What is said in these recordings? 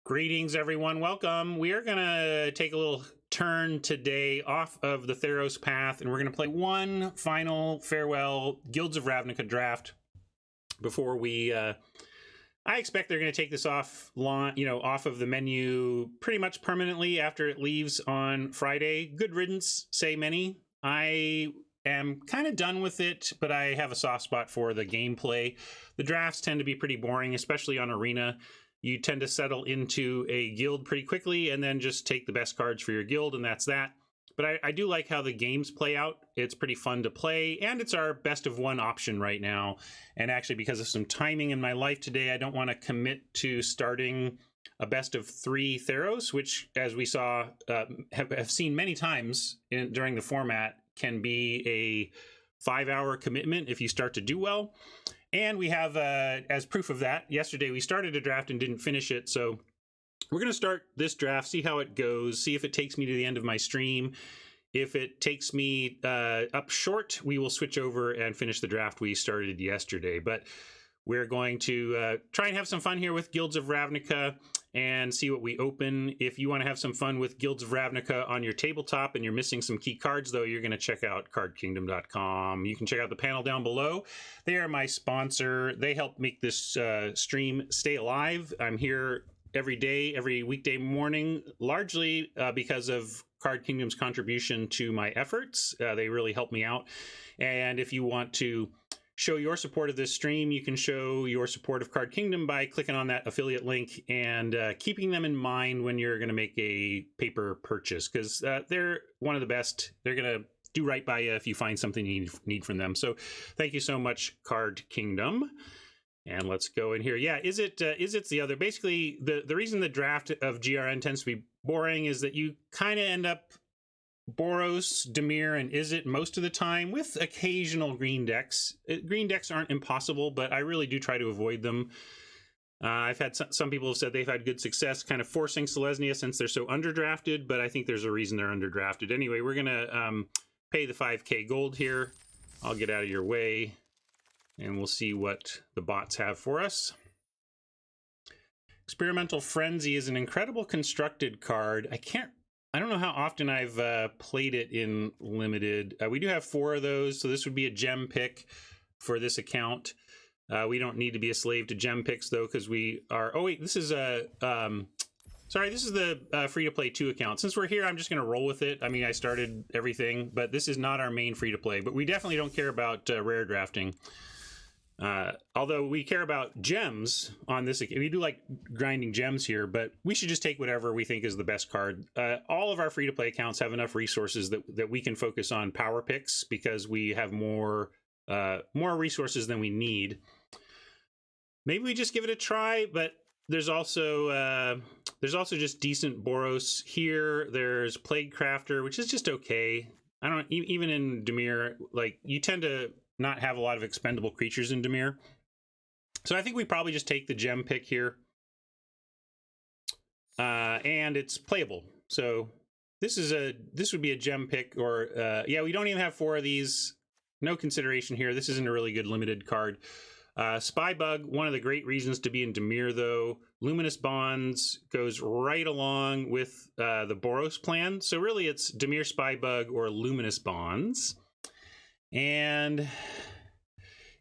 Greetings, everyone. Welcome. We are going to take a little turn today off of the Theros path, and we're going to play one final farewell Guilds of Ravnica draft before we... I expect they're going to take this off of the menu pretty much permanently after it leaves on Friday. Good riddance, say many. I am kind of done with it, but I have a soft spot for the gameplay. The drafts tend to be pretty boring, especially on Arena. You tend to settle into a guild pretty quickly and then just take the best cards for your guild, and that's that. But I do like how the games play out. It's pretty fun to play, and it's our best of one option right now. And actually, because of some timing in my life today, I don't want to commit to starting a best of 3 Theros, which, as we saw, have seen many times during the format, can be a 5-hour commitment if you start to do well. And we have, as proof of that, yesterday we started a draft and didn't finish it. So we're going to start this draft, see how it goes, see if it takes me to the end of my stream. If it takes me up short, we will switch over and finish the draft we started yesterday. But we're going to try and have some fun here with Guilds of Ravnica and see what we open. If you want to have some fun with Guilds of Ravnica on your tabletop and you're missing some key cards, though, you're going to check out cardkingdom.com. You can check out the panel down below. They are my sponsor. They help make this stream stay alive. I'm here every day, every weekday morning, largely because of Card Kingdom's contribution to my efforts. They really help me out. And if you want to show your support of this stream, you can show your support of Card Kingdom by clicking on that affiliate link and keeping them in mind when you're going to make a paper purchase, because they're one of the best. They're going to do right by you if you find something you need from them. So thank you so much, Card Kingdom. And let's go in here. Yeah, is it's the other. Basically, the reason the draft of GRN tends to be boring is that you kind of end up Boros, Dimir, and Izzet most of the time, with occasional green decks. Green decks aren't impossible, but I really do try to avoid them. I've had some people have said they've had good success kind of forcing Selesnya since they're so underdrafted, but I think there's a reason they're underdrafted. Anyway, we're going to pay the 5k gold here. I'll get out of your way, and we'll see what the bots have for us. Experimental Frenzy is an incredible constructed card. I don't know how often I've played it in Limited. We do have 4 of those, so this would be a gem pick for this account. We don't need to be a slave to gem picks, though, because we are... Oh, wait, this is a... sorry, this is the free-to-play 2 account. Since we're here, I'm just going to roll with it. I mean, I started everything, but this is not our main free-to-play. But we definitely don't care about rare drafting. Although we care about gems on this, we do like grinding gems here, but we should just take whatever we think is the best card. All of our free-to-play accounts have enough resources that we can focus on power picks because we have more resources than we need. Maybe we just give it a try, but there's also just decent Boros here. There's Plague Crafter, which is just okay. I don't even in Dimir, like, you tend to not have a lot of expendable creatures in Dimir. So I think we probably just take the gem pick here. And it's playable. So this would be a gem pick, or yeah, we don't even have 4 of these. No consideration here. This isn't a really good limited card. Spybug, one of the great reasons to be in Dimir, though. Luminous Bonds goes right along with the Boros plan. So really it's Dimir Spybug or Luminous Bonds. And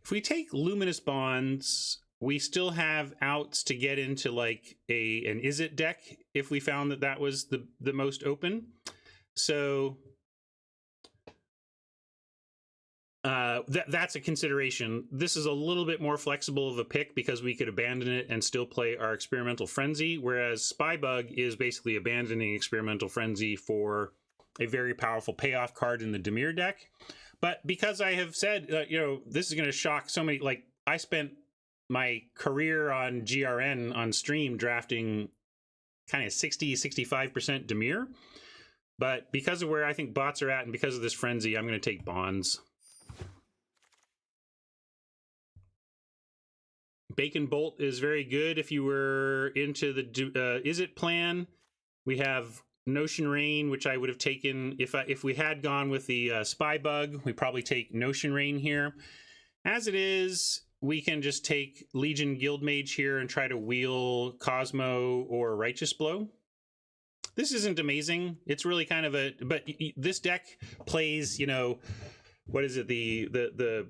if we take Luminous Bonds, we still have outs to get into like an Izzet deck if we found that was the most open. So that's a consideration. This is a little bit more flexible of a pick because we could abandon it and still play our Experimental Frenzy, whereas Spybug is basically abandoning Experimental Frenzy for a very powerful payoff card in the Dimir deck. But because I have said, this is going to shock so many, like, I spent my career on GRN on stream drafting kind of 60-65% Dimir. But because of where I think bots are at and because of this frenzy, I'm going to take Bonds. Bacon Bolt is very good if you were into the Izzet plan. We have Notion Rain, which I would have taken if we had gone with the Spybug. We probably take Notion Rain here. As it is, we can just take Legion Guildmage here and try to wheel Cosmo or Righteous Blow. This isn't amazing. It's really kind of a, but this deck plays, you know, what is it? The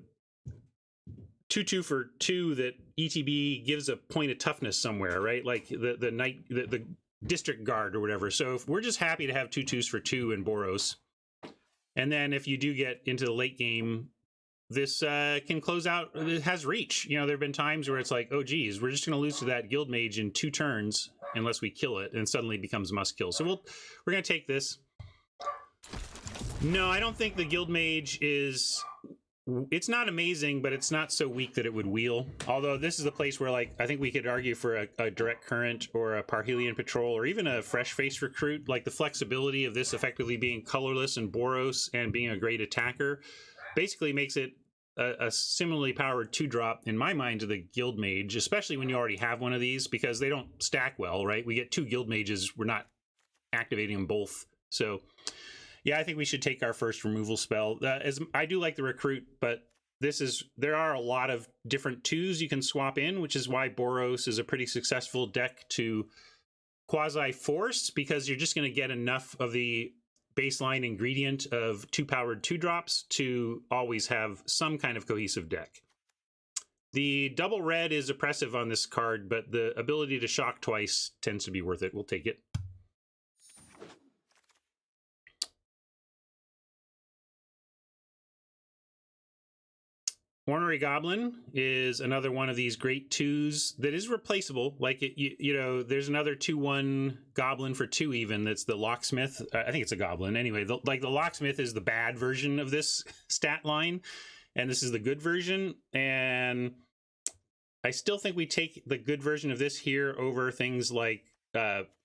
2/2 for 2 that ETB gives a point of toughness somewhere, right? Like the District Guard or whatever. So if we're just happy to have 2/2s for 2 in Boros. And then if you do get into the late game, this can close out. It has reach. You know, there have been times where it's like, oh, geez, we're just going to lose to that Guildmage in 2 turns unless we kill it, and suddenly becomes must kill. So we're going to take this. No, I don't think the Guildmage is... It's not amazing, but it's not so weak that it would wheel. Although this is a place where, like, I think we could argue for a Direct Current or a Parhelion Patrol or even a Fresh Face Recruit. Like, the flexibility of this effectively being colorless and Boros and being a great attacker basically makes it a similarly powered 2-drop, in my mind, to the Guildmage, especially when you already have one of these, because they don't stack well, right? We get 2 Guildmages, we're not activating them both. So... yeah, I think we should take our first removal spell. As I do like the Recruit, but there are a lot of different 2s you can swap in, which is why Boros is a pretty successful deck to quasi-force, because you're just going to get enough of the baseline ingredient of 2-powered 2-drops to always have some kind of cohesive deck. The double red is oppressive on this card, but the ability to shock twice tends to be worth it. We'll take it. Ornery Goblin is another one of these great 2s that is replaceable. Like, you know, there's another 2/1 Goblin for 2 even. That's the Locksmith. I think it's a Goblin. Anyway, the Locksmith is the bad version of this stat line, and this is the good version. And I still think we take the good version of this here over things like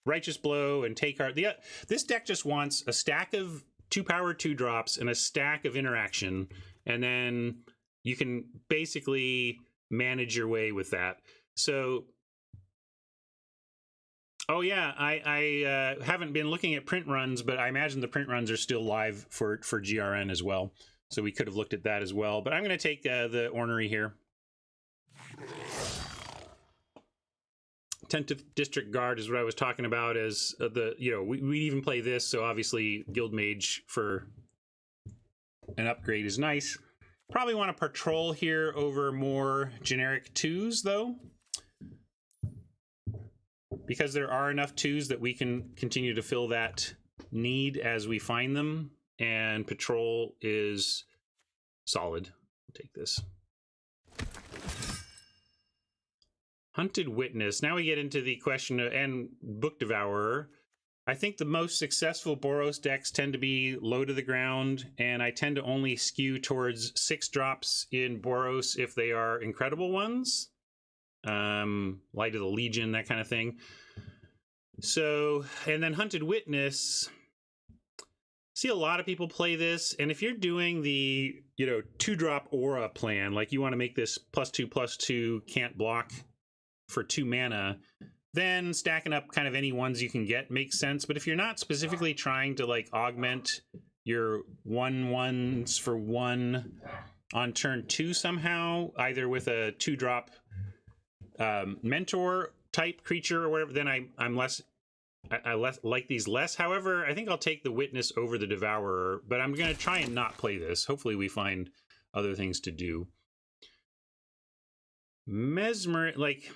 Righteous Blow and Take Heart. This deck just wants a stack of 2-powered 2-drops and a stack of interaction, and then... you can basically manage your way with that. So, oh yeah, I haven't been looking at print runs, but I imagine the print runs are still live for GRN as well. So we could have looked at that as well. But I'm going to take the Ornery here. Attentive District Guard is what I was talking about as we even play this. So obviously Guildmage for an upgrade is nice. Probably want to patrol here over more generic 2s, though, because there are enough 2s that we can continue to fill that need as we find them, and patrol is solid. I'll take this. Hunted Witness. Now we get into the question of, and Book Devourer. I think the most successful Boros decks tend to be low to the ground, and I tend to only skew towards 6-drops in Boros if they are incredible ones. Light of the Legion, that kind of thing. So, and then Hunted Witness. See a lot of people play this, and if you're doing the, 2-drop aura plan, like you want to make this +2/+2 can't block for 2 mana, then stacking up kind of any ones you can get makes sense. But if you're not specifically trying to like augment your 1/1s for 1 on turn 2 somehow, either with a 2-drop mentor type creature or whatever, then I like these less. However, I think I'll take the Witness over the Devourer, but I'm going to try and not play this. Hopefully we find other things to do. Mesmer, like...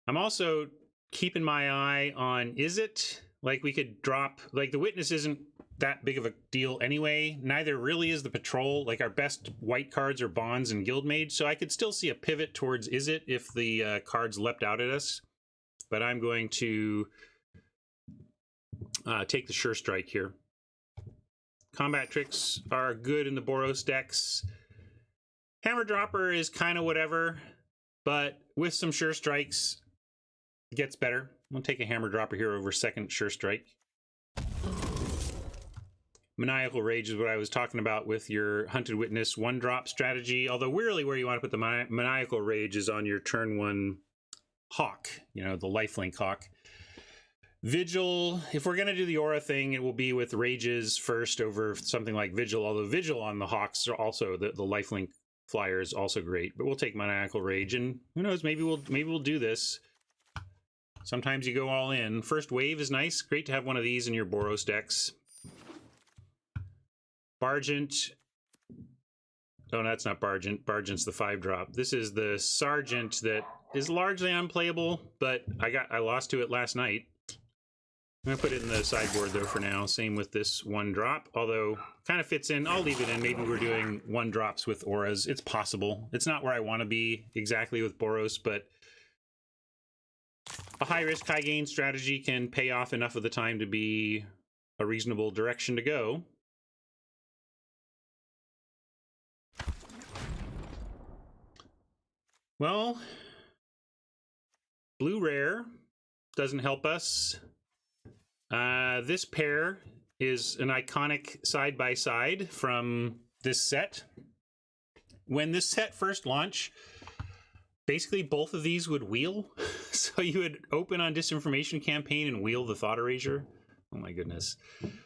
I'm also keeping my eye on, is it? Like, we could drop... like, the Witness isn't that big of a deal anyway. Neither really is the Patrol. Like, our best white cards are Bonds and Guildmage, so I could still see a pivot towards is it if the cards leapt out at us. But I'm going to take the Sure Strike here. Combat Tricks are good in the Boros decks. Hammer Dropper is kind of whatever, but with some Sure Strikes... gets better. We'll take a Hammer Dropper here over second Sure Strike. Maniacal Rage is what I was talking about with your Hunted Witness 1-drop strategy. Although really where you want to put the Maniacal Rage is on your turn 1 Hawk, the lifelink Hawk. Vigil, if we're going to do the Aura thing, it will be with Rages first over something like Vigil, although Vigil on the Hawks are also the lifelink flyer is also great, but we'll take Maniacal Rage, and who knows, maybe we'll do this. Sometimes you go all in. First Wave is nice. Great to have one of these in your Boros decks. Bargent. Oh, that's not Bargent. Bargent's the 5-drop. This is the Sergeant that is largely unplayable, but I lost to it last night. I'm going to put it in the sideboard, though, for now. Same with this 1-drop, although kind of fits in. I'll leave it in. Maybe we're doing 1-drops with auras. It's possible. It's not where I want to be exactly with Boros, but a high-risk, high-gain strategy can pay off enough of the time to be a reasonable direction to go. Well, blue rare doesn't help us. This pair is an iconic side-by-side from this set. When this set first launched, basically both of these would wheel. So you would open on Disinformation Campaign and wheel the Thought Erasure. Oh my goodness.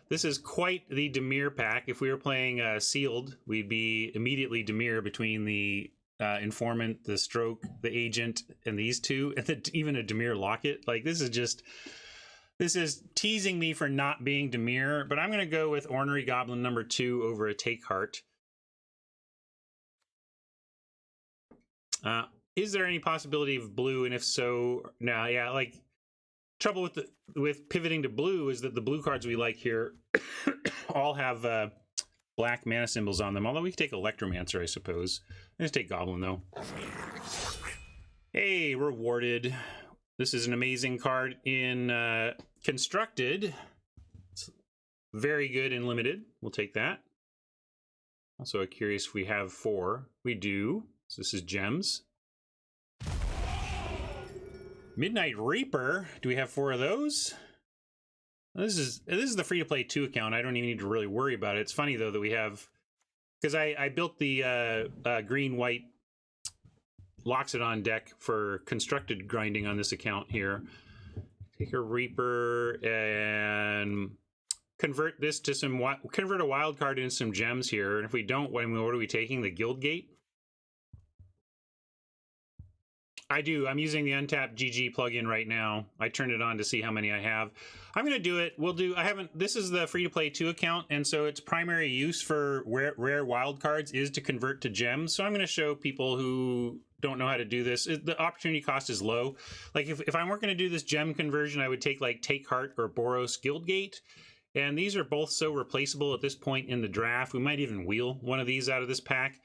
This is quite the Dimir pack. If we were playing Sealed, we'd be immediately Dimir between the Informant, the Stroke, the Agent, and these two, and then even a Dimir Locket. Like, this is teasing me for not being Dimir, but I'm going to go with Ornery Goblin number 2 over a Take Heart. Is there any possibility of blue? And if so, no, yeah, like, trouble with pivoting to blue is that the blue cards we like here all have black mana symbols on them, although we can take Electromancer, I suppose. Let's take Goblin, though. Hey, Rewarded. This is an amazing card in Constructed. It's very good in Limited. We'll take that. Also curious if we have 4. We do. So this is Gems. Midnight Reaper. Do we have 4 of those? This is the free-to-play 2 account. I don't even need to really worry about it. It's funny, though, that we have... Because I built the green-white Loxodon deck for constructed grinding on this account here. Take a Reaper and convert this to some... Convert a wild card into some gems here. And if we don't, what are we taking? The Guildgate? I do. I'm using the Untapped GG plugin right now. I turned it on to see how many I have. I'm going to do it. This is the free-to-play 2 account, and so its primary use for rare wild cards is to convert to gems. So I'm going to show people who don't know how to do this. The opportunity cost is low. Like, if I weren't going to do this gem conversion, I would take, like, Take Heart or Boros Guildgate. And these are both so replaceable at this point in the draft. We might even wheel one of these out of this pack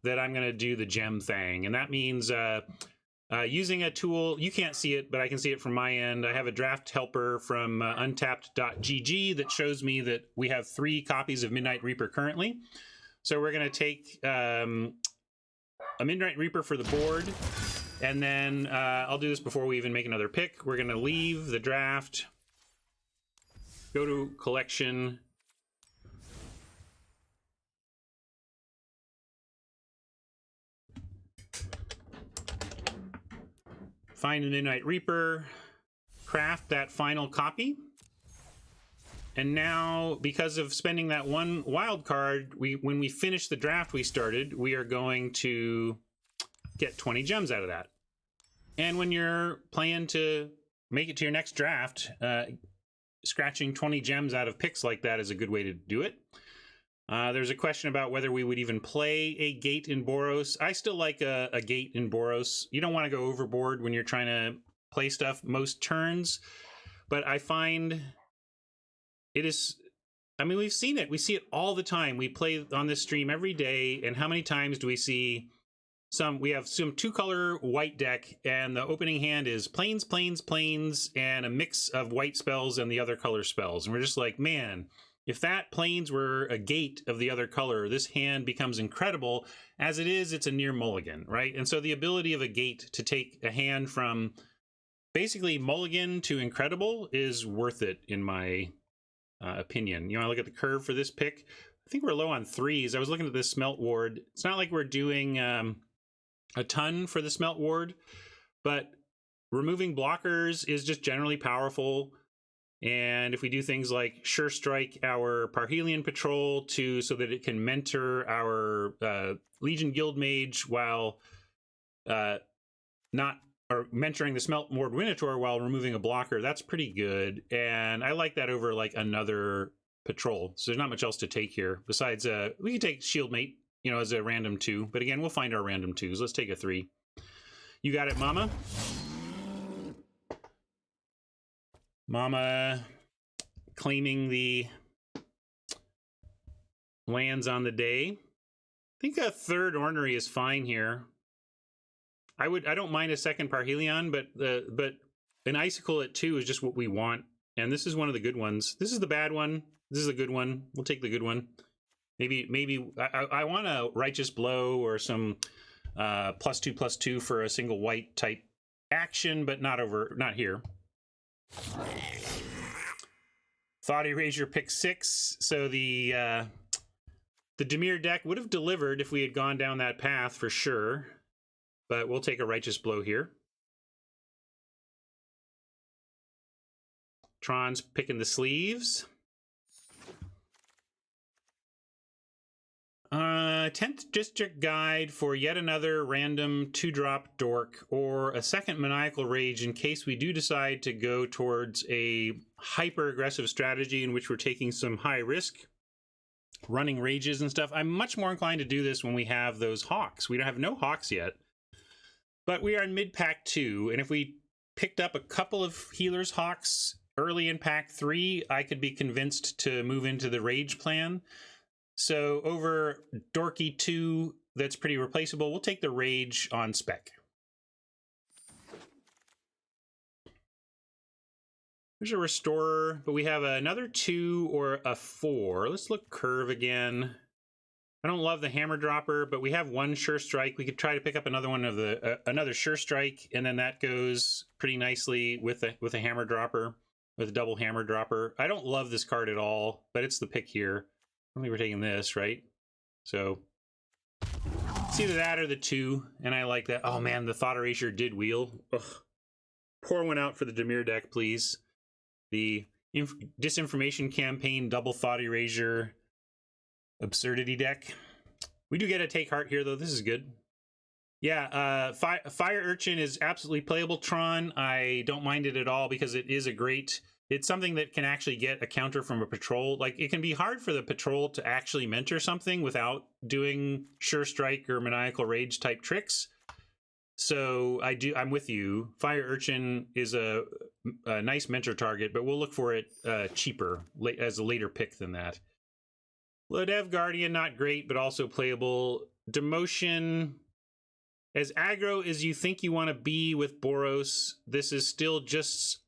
that I'm going to do the gem thing. And that means... using a tool, you can't see it, but I can see it from my end. I have a draft helper from untapped.gg that shows me that we have 3 copies of Midnight Reaper currently. So we're going to take a Midnight Reaper for the board, and then I'll do this before we even make another pick. We're going to leave the draft, go to collection, find a Midnight Reaper, craft that final copy, and now, because of spending that 1 wild card, when we finish the draft we started, we are going to get 20 gems out of that. And when you're playing to make it to your next draft, scratching 20 gems out of picks like that is a good way to do it. There's a question about whether we would even play a gate in Boros. I still like a gate in Boros. You don't want to go overboard when you're trying to play stuff most turns, but I find it is... I mean, we've seen it. We see it all the time. We play on this stream every day, and how many times do we see we have some 2-color white deck, and the opening hand is plains, plains, plains, and a mix of white spells and the other color spells. And we're just like, man... If that plains were a gate of the other color, this hand becomes incredible. As it is, it's a near mulligan, right? And so the ability of a gate to take a hand from basically mulligan to incredible is worth it, in my opinion. You want to look at the curve for this pick? I think we're low on 3s. I was looking at this Smelt Ward. It's not like we're doing a ton for the Smelt Ward, but removing blockers is just generally powerful. And if we do things like Sure Strike our Parhelion Patrol so that it can mentor our Legion Guild Mage while mentoring the Smelt Mord Minotaur while removing a blocker, that's pretty good. And I like that over like another patrol. So there's not much else to take here. Besides, we can take Shieldmate, you know, as a random 2. But again, we'll find our random 2s. Let's take a 3. You got it, Mama? Mama claiming the lands on the day. I think a 3rd Ornery is fine here. I don't mind a 2nd Parhelion, but an Icicle at 2 is just what we want. And this is one of the good ones. This is the bad one. This is a good one. We'll take the good one. Maybe I want a Righteous Blow or some +2/+2 for a single white type action, but not here. Thought Erasure pick 6. So the Dimir deck would have delivered if we had gone down that path for sure. But we'll take a Righteous Blow here. Tron's picking the sleeves. 10th District Guide for yet another random 2-drop Dork or a 2nd Maniacal Rage in case we do decide to go towards a hyper-aggressive strategy in which we're taking some high risk, running rages and stuff. I'm much more inclined to do this when we have those Hawks. We don't have no Hawks yet. But we are in mid-pack 2, and if we picked up a couple of Healer's Hawks early in pack 3, I could be convinced to move into the Rage plan. So over Dorky 2, that's pretty replaceable, we'll take the Rage on spec. There's a Restorer, but we have another 2 or a 4. Let's look Curve again. I don't love the Hammer Dropper, but we have one Sure Strike. We could try to pick up another one of the another Sure Strike, and then that goes pretty nicely with a Hammer Dropper, with a double Hammer Dropper. I don't love this card at all, but it's the pick here. I think we're taking this, right? So it's either that or the 2, and I like that. Oh man, the Thought Erasure did wheel. Ugh. Pour one out for the Dimir deck, please. The Disinformation Campaign double Thought Erasure absurdity deck. We do get a Take Heart here, though. This is good. Yeah, Fire Urchin is absolutely playable, Tron. I don't mind it at all because it is it's something that can actually get a counter from a patrol. Like, it can be hard for the patrol to actually mentor something without doing Sure Strike or Maniacal Rage type tricks. So I'm with you. Fire Urchin is a nice mentor target, but we'll look for it cheaper as a later pick than that. Lodev Guardian, not great, but also playable. Demotion, as aggro as you think you want to be with Boros, this is still just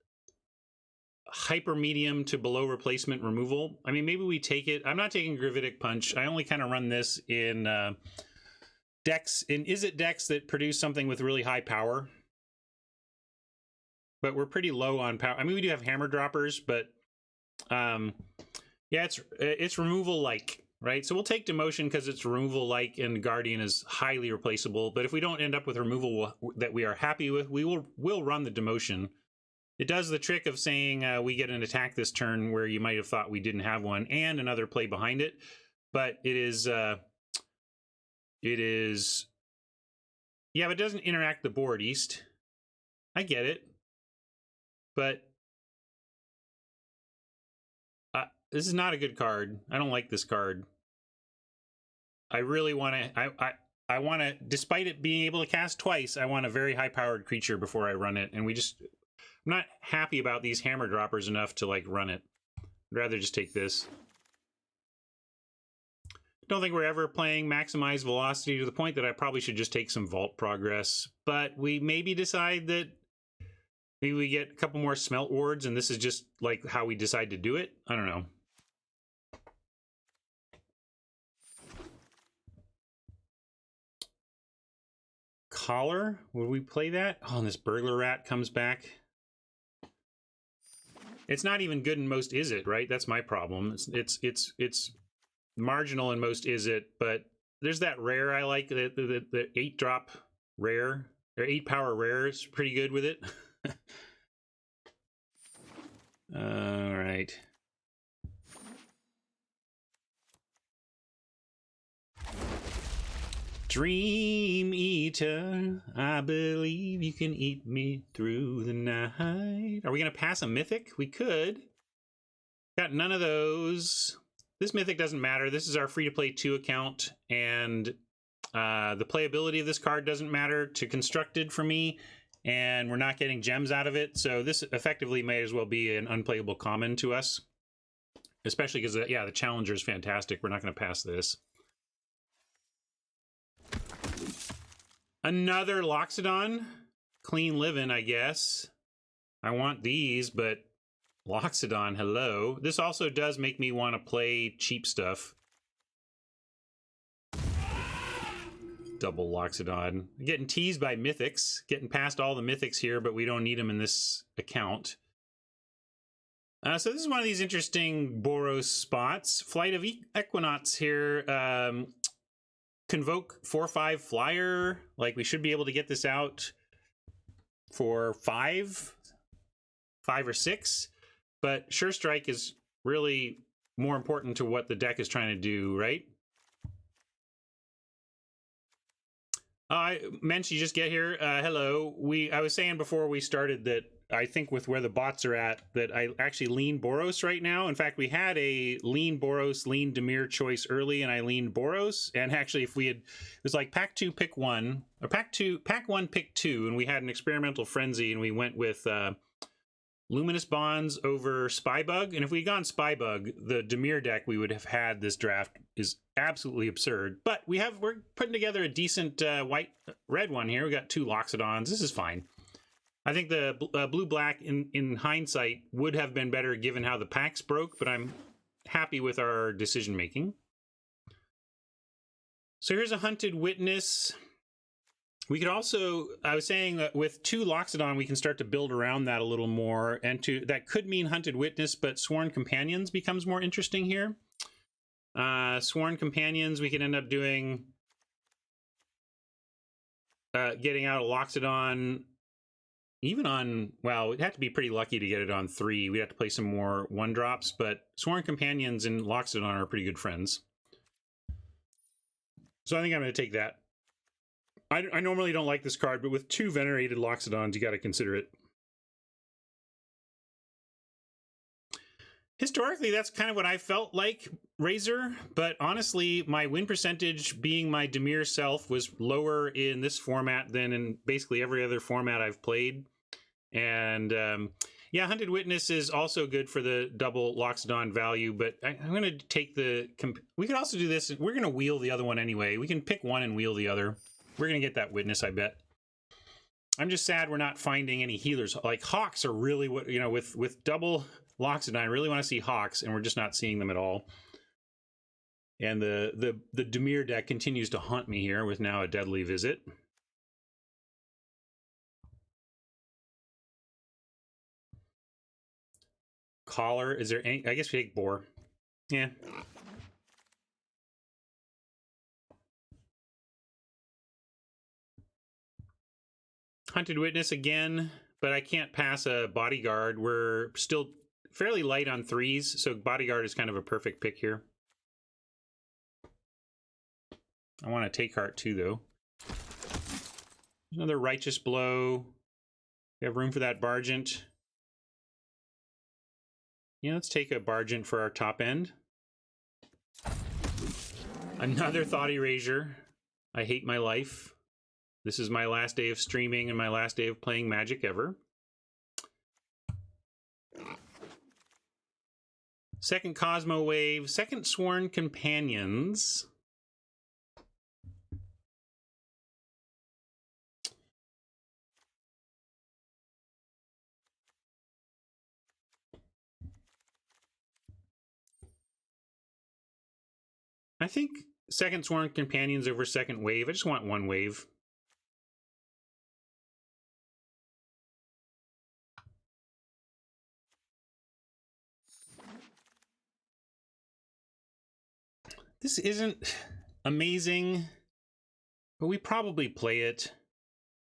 hyper medium to below replacement removal. I mean, maybe we take it. I'm not taking Gravitic Punch. I only kind of run this in decks, decks that produce something with really high power. But we're pretty low on power. I mean, we do have Hammer Droppers, but yeah, it's removal-like, right? So we'll take Demotion because it's removal-like and Guardian is highly replaceable. But if we don't end up with removal that we are happy with, we'll run the Demotion. It does the trick of saying we get an attack this turn where you might have thought we didn't have one and another play behind it. But it is, yeah, but it doesn't interact the board, East. I get it. But this is not a good card. I don't like this card. I really want to, I want to, despite it being able to cast twice, I want a very high-powered creature before I run it. And I'm not happy about these Hammer Droppers enough to, like, run it. I'd rather just take this. Don't think we're ever playing Maximize Velocity to the point that I probably should just take some Vault Progress. But we maybe decide that maybe we get a couple more Smelt Wards and this is just, like, how we decide to do it. I don't know. Collar? Would we play that? Oh, and this Burglar Rat comes back. It's not even good in most Is It, right? That's my problem. It's marginal in most Is It, but there's that rare I like, the 8-drop rare, or 8-power rare is pretty good with it. right. Dream Eater, I believe you can eat me through the night. Are we going to pass a mythic? We could. Got none of those. This mythic doesn't matter. This is our free-to-play 2 account, and the playability of this card doesn't matter to Constructed for me, and we're not getting gems out of it, so this effectively may as well be an unplayable common to us, especially because, yeah, the Challenger is fantastic. We're not going to pass this. Another Loxodon. Clean living, I guess. I want these, but Loxodon, hello. This also does make me want to play cheap stuff. Double Loxodon. Getting teased by mythics. Getting past all the mythics here, but we don't need them in this account. So this is one of these interesting Boros spots. Flight of Equinox here. Convoke 4/5 flyer. Like, we should be able to get this out for 5 or 6. But Sure Strike is really more important to what the deck is trying to do, right? Mensch, you just get here. Hello. I was saying before we started that I think with where the bots are at, that I actually lean Boros right now. In fact, we had a lean Boros, lean Dimir choice early, and I leaned Boros. And actually, if we had, it was like pack 2, pick 1, or pack 1, pick 2, and we had an experimental frenzy, and we went with Luminous Bonds over Spybug. And if we had gone Spybug, the Dimir deck we would have had this draft is absolutely absurd. But we're putting together a decent red one here. We got 2 Loxodons. This is fine. I think the blue-black in hindsight would have been better given how the packs broke, but I'm happy with our decision-making. So here's a Hunted Witness. We could also, I was saying that with 2 Loxodon, we can start to build around that a little more, and that could mean Hunted Witness, but Sworn Companions becomes more interesting here. Sworn Companions, we could end up doing, getting out a Loxodon, even on, well, we'd have to be pretty lucky to get it on 3. We'd have to play some more 1-drops, but Sworn Companions and Loxodon are pretty good friends. So I think I'm going to take that. I normally don't like this card, but with 2 Venerated Loxodons, you got to consider it. Historically, that's kind of what I felt like, Razor, but honestly, my win percentage being my Dimir self was lower in this format than in basically every other format I've played. And yeah, Hunted Witness is also good for the double Loxodon value, but I'm going to take the... We could also do this. We're going to wheel the other one anyway. We can pick one and wheel the other. We're going to get that Witness, I bet. I'm just sad we're not finding any healers. Like, Hawks are really what, you know, with double Loxodon, I really want to see Hawks, and we're just not seeing them at all. And the Dimir deck continues to haunt me here with now a Deadly Visit. Collar, is there any? I guess we take Boar. Yeah. Hunted Witness again, but I can't pass a Bodyguard. We're still fairly light on 3s, so Bodyguard is kind of a perfect pick here. I want to take Heart too, though. Another Righteous Blow. We have room for that Bargent. Yeah, let's take a Bargent for our top end. Another Thought Erasure. I hate my life. This is my last day of streaming and my last day of playing Magic ever. Second Cosmo Wave. Second Sworn Companions. I think second Sworn Companions over second Wave. I just want 1 wave. This isn't amazing, but we probably play it.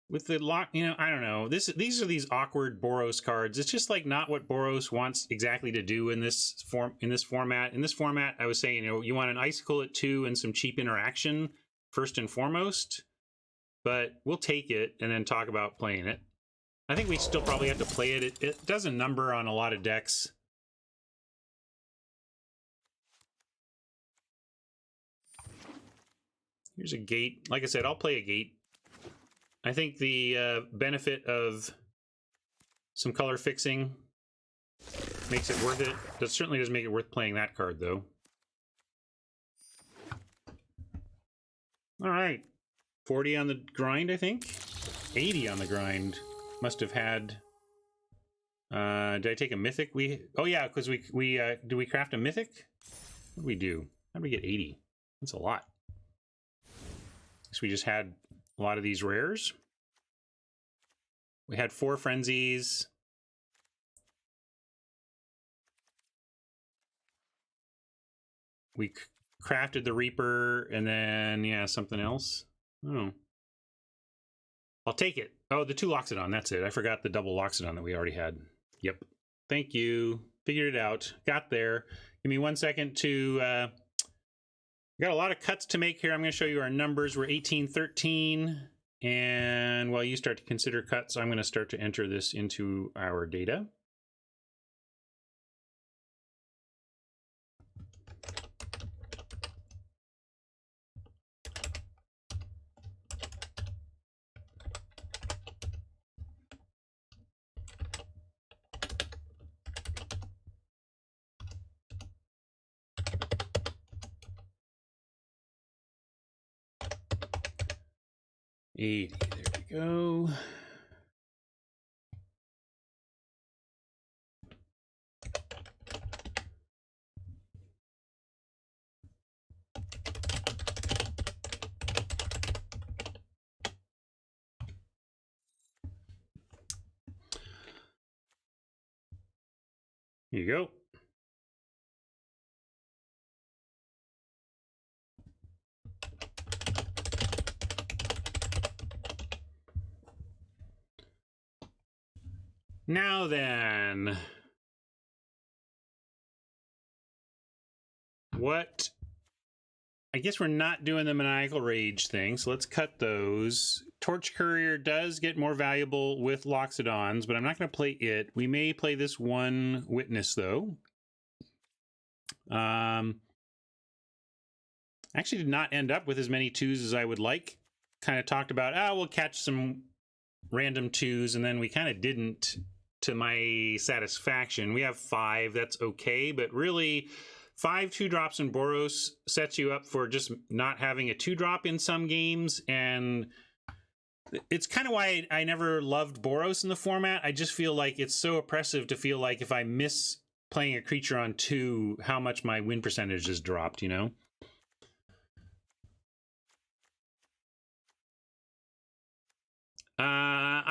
with the lock, you know, I don't know. These are these awkward Boros cards. It's just like not what Boros wants exactly to do in this format. In this format, I was saying, you know, you want an icicle at 2 and some cheap interaction first and foremost. But we'll take it and then talk about playing it. I think we still probably have to play it. It does a number on a lot of decks. Here's a gate. Like I said, I'll play a gate. I think the benefit of some color fixing makes it worth it. That certainly doesn't make it worth playing that card, though. All right. 40 on the grind, I think. 80 on the grind. Must have had... did I take a mythic? Oh, yeah, because do we craft a mythic? What did we do? How did we get 80? That's a lot. So we just had a lot of these rares. We had 4 frenzies. We crafted the Reaper, and then, yeah, something else. Oh. I'll take it. Oh, the 2 Loxodon, that's it. I forgot the double Loxodon that we already had. Yep. Thank you. Figured it out. Got there. Give me 1 second to... We got a lot of cuts to make here. I'm going to show you our numbers. We're 1813. And while you start to consider cuts, I'm going to start to enter this into our data. There we go. Here you go. Now then, what? I guess we're not doing the maniacal rage thing, so let's cut those. Torch Courier does get more valuable with Loxodons, but I'm not going to play it. We may play this one witness though. Actually did not end up with as many 2s as I would like. Kind of talked about, we'll catch some random 2s, and then we kind of didn't, to my satisfaction. We have 5, that's okay, but really 5 2-drops in Boros sets you up for just not having a 2-drop in some games, and it's kind of why I never loved Boros in the format. I just feel like it's so oppressive to feel like if I miss playing a creature on 2, how much my win percentage has dropped, you know?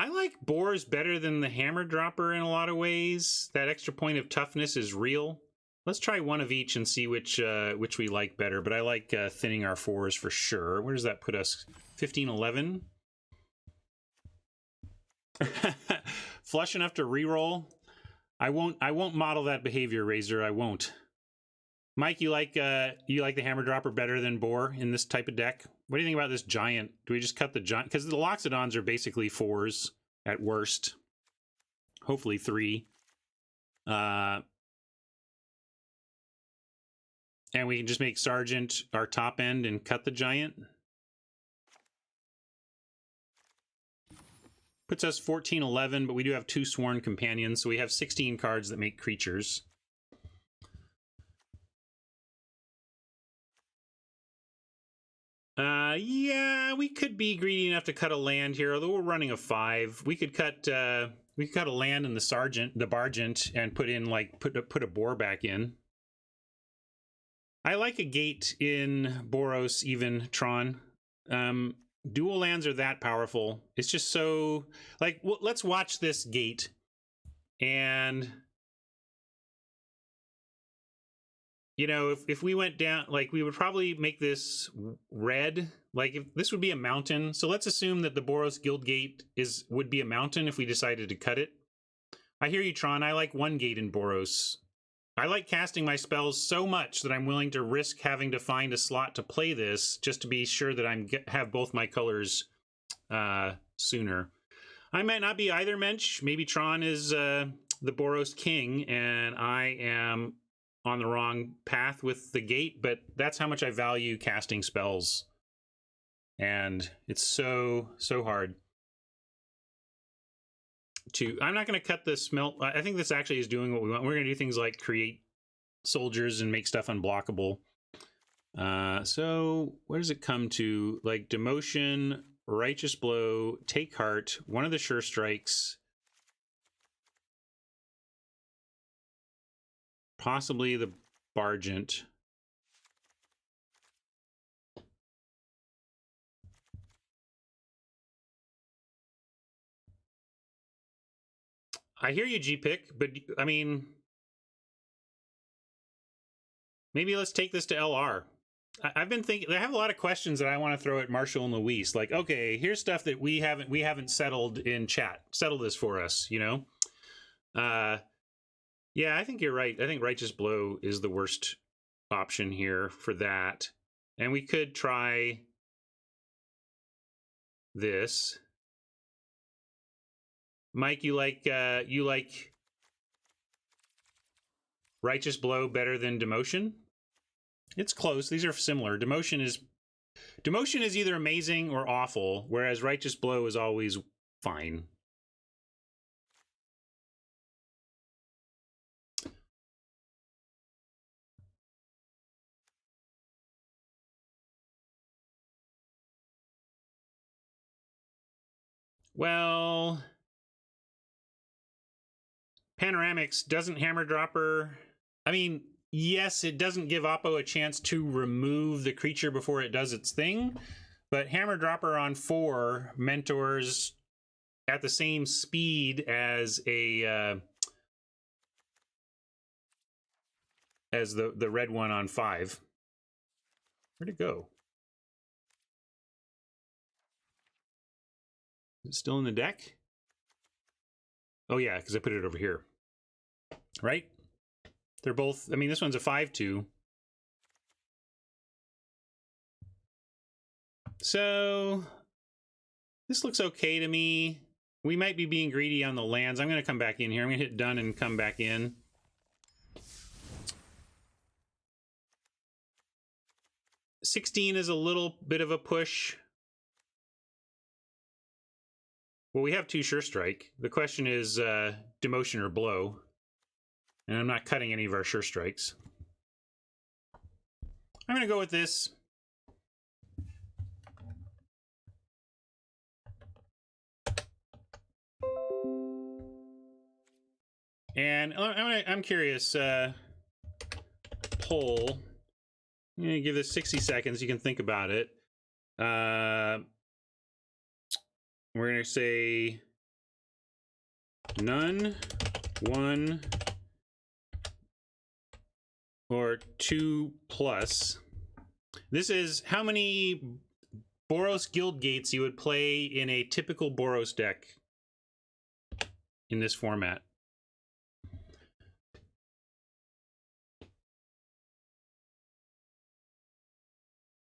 I like Boars better than the Hammer Dropper in a lot of ways. That extra point of toughness is real. Let's try one of each and see which we like better. But I like thinning our 4s for sure. Where does that put us? 1511. Flush enough to reroll. I won't model that behavior, Razor. I won't. Mike, you like the Hammer Dropper better than Boar in this type of deck? What do you think about this giant? Do we just cut the giant? Because the Loxodons are basically 4s at worst. Hopefully 3. And we can just make Sergeant our top end and cut the giant. Puts us 1411, but we do have 2 Sworn Companions, so we have 16 cards that make creatures. Yeah, we could be greedy enough to cut a land here, although we're running a 5. We could cut a land in the Bargent, and put in put a Boar back in. I like a gate in Boros, even Tron. Dual lands are that powerful. It's just so let's watch this gate, and you know, if we went down, like, we would probably make this red. Like, if this would be a mountain. So let's assume that the Boros Guildgate would be a mountain if we decided to cut it. I hear you, Tron. I like one gate in Boros. I like casting my spells so much that I'm willing to risk having to find a slot to play this just to be sure that I have both my colors sooner. I might not be either, Mensch. Maybe Tron is the Boros king and I am on the wrong path with the gate, but that's how much I value casting spells. And it's so hard to... I'm not going to cut the smelt. I think this actually is doing what we want. We're going to do things like create soldiers and make stuff unblockable. So what does it come to? Like demotion, righteous blow, take heart, one of the sure strikes, possibly the Bargent. I hear you, G-Pick, but I mean, maybe let's take this to LR. I've been thinking, I have a lot of questions that I want to throw at Marshall and Luis. Like, okay, here's stuff that we haven't settled in chat. Settle this for us, you know? Yeah, I think you're right. I think Righteous Blow is the worst option here for that. And we could try this. Mike, you like Righteous Blow better than Demotion? It's close. These are similar. Demotion is either amazing or awful, whereas Righteous Blow is always fine. Well, Panoramics doesn't Hammer Dropper. I mean, yes, it doesn't give Oppo a chance to remove the creature before it does its thing, but Hammer Dropper on 4 mentors at the same speed as a as the red one on 5. Where'd it go? Is it still in the deck? Oh yeah, because I put it over here. Right? They're both, I mean, this one's a 5/2. So this looks okay to me. We might be being greedy on the lands. I'm going to come back in here. I'm going to hit done and come back in. $16 is a little bit of a push. Well, we have 2 Sure Strike. The question is Demotion or Blow. And I'm not cutting any of our Sure Strikes. I'm going to go with this. And I'm curious. Poll. I'm going to give this 60 seconds. You can think about it. We're going to say none, 1, or 2+. This is how many Boros Guild Gates you would play in a typical Boros deck in this format.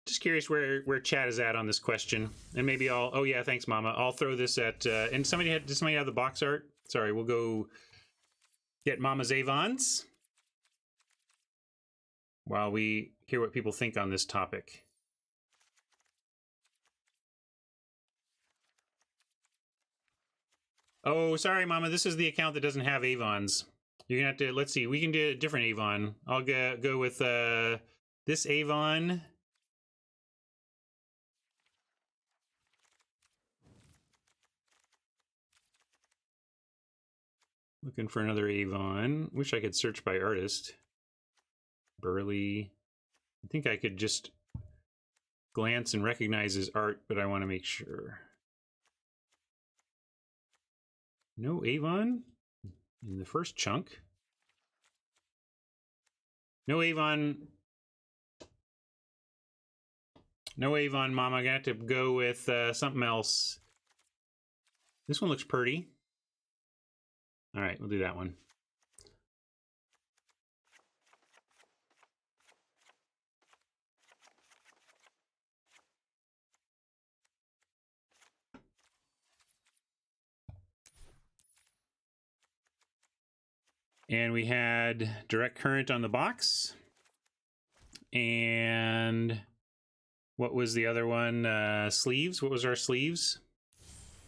Just curious where chat is at on this question, and maybe I'll. Oh yeah, thanks, Mama. I'll throw this at. And did somebody have the box art? Sorry, we'll go get Mama's Avons while we hear what people think on this topic. Oh, sorry, Mama. This is the account that doesn't have Avons. You're gonna have to. Let's see. We can do a different Avon. I'll go with this Avon. Looking for another Avon. Wish I could search by artist. Burley. I think I could just glance and recognize his art, but I want to make sure. No Avon in the first chunk. No Avon. No Avon, Mama. I'm going to have to go with something else. This one looks pretty. All right, we'll do that one. And we had direct current on the box. And what was the other one? Sleeves. What was our sleeves?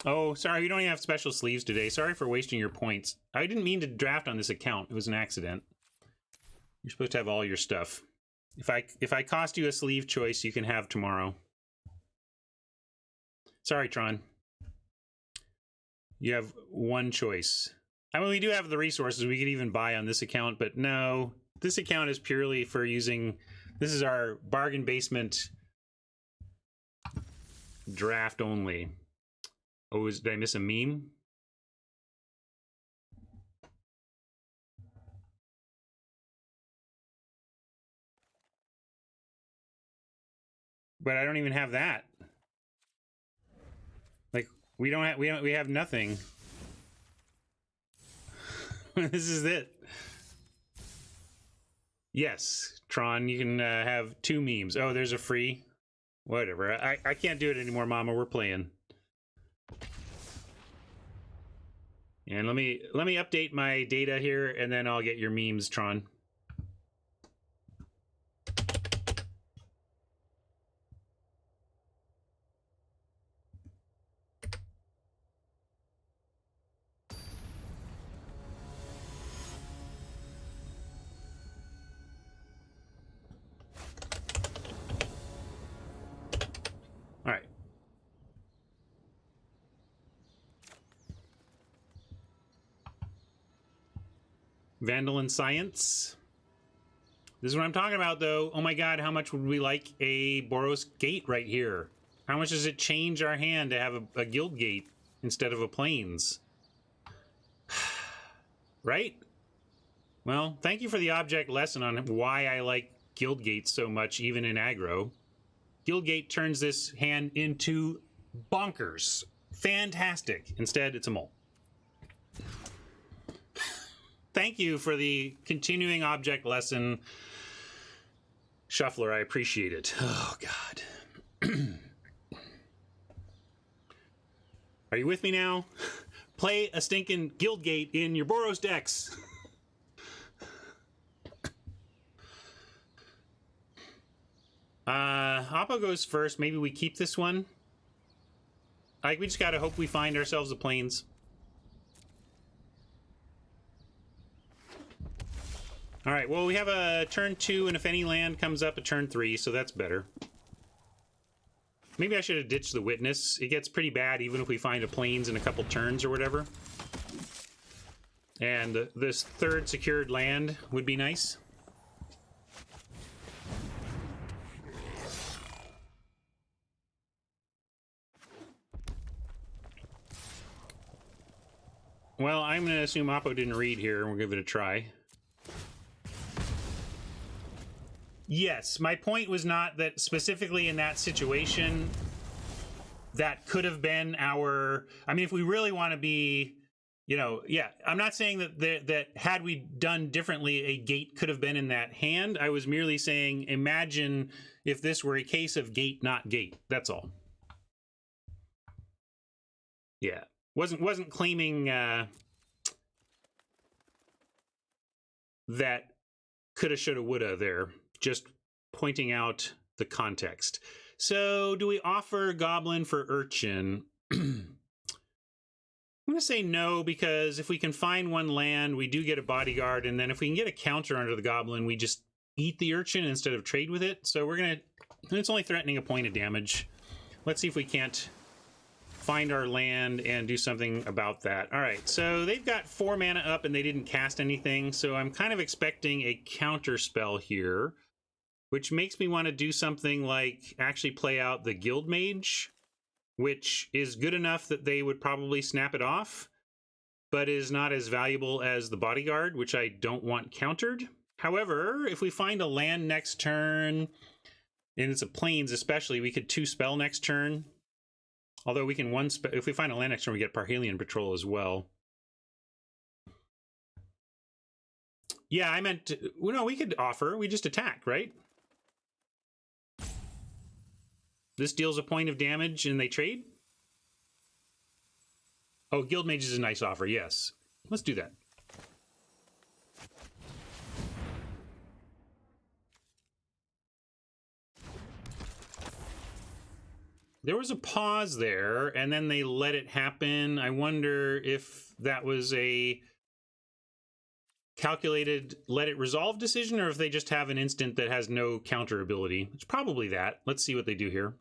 Oh, sorry, we don't even have special sleeves today. Sorry for wasting your points. I didn't mean to draft on this account. It was an accident. You're supposed to have all your stuff. If I cost you a sleeve choice, you can have tomorrow. Sorry, Tron. You have one choice. I mean, we do have the resources we could even buy on this account, but no, this account is purely for using. This is our bargain basement draft only. Oh, did I miss a meme? But I don't even have that. Like we have nothing. This is it. Yes, Tron, you can have 2 memes. Oh, there's a free. Whatever. I can't do it anymore, Mama. We're playing. And let me update my data here, and then I'll get your memes, Tron. All right. Vandal and Science. This is what I'm talking about, though. Oh my god, how much would we like a Boros Gate right here? How much does it change our hand to have a Guild Gate instead of a Plains? Right? Well, thank you for the object lesson on why I like Guild Gates so much, even in aggro. Guild Gate turns this hand into bonkers. Fantastic. Instead, it's a mole. Thank you for the continuing object lesson, Shuffler. I appreciate it. Oh, God. Are you with me now? Play a stinking Guild Gate in your Boros decks. Oppo goes first. Maybe we keep this one. Like, we just gotta hope we find ourselves a Plains. All right, well, we have a turn 2, and if any land comes up, a turn 3, so that's better. Maybe I should have ditched the Witness. It gets pretty bad even if we find a Plains in a couple turns or whatever. And this 3rd secured land would be nice. Well, I'm going to assume Oppo didn't read here, and we'll give it a try. Yes, my point was not that specifically in that situation, that could have been our... I mean, if we really want to be, you know, yeah, I'm not saying that had we done differently, a gate could have been in that hand. I was merely saying, imagine if this were a case of gate, not gate. That's all. Yeah. Wasn't claiming that coulda, shoulda, woulda there. Just pointing out the context. So, do we offer Goblin for Urchin? I'm going to say no, because if we can find one land, we do get a bodyguard, and then if we can get a counter under the Goblin, we just eat the Urchin instead of trade with it. So we're going to... It's only threatening a point of damage. Let's see if we can't find our land and do something about that. All right, so they've got 4 mana up and they didn't cast anything, so I'm kind of expecting a counter spell here, which makes me want to do something like actually play out the Guild Mage, which is good enough that they would probably snap it off, but is not as valuable as the Bodyguard, which I don't want countered. However, if we find a land next turn, and it's a plains especially, we could 2-spell next turn. Although we can if we find a land next turn, we get Parhelion Patrol as well. Yeah, I meant, well, no, we could offer. We just attack, right? This deals a point of damage and they trade? Oh, Guild Mage is a nice offer, yes. Let's do that. There was a pause there, and then they let it happen. I wonder if that was a calculated let it resolve decision, or if they just have an instant that has no counter ability. It's probably that. Let's see what they do here.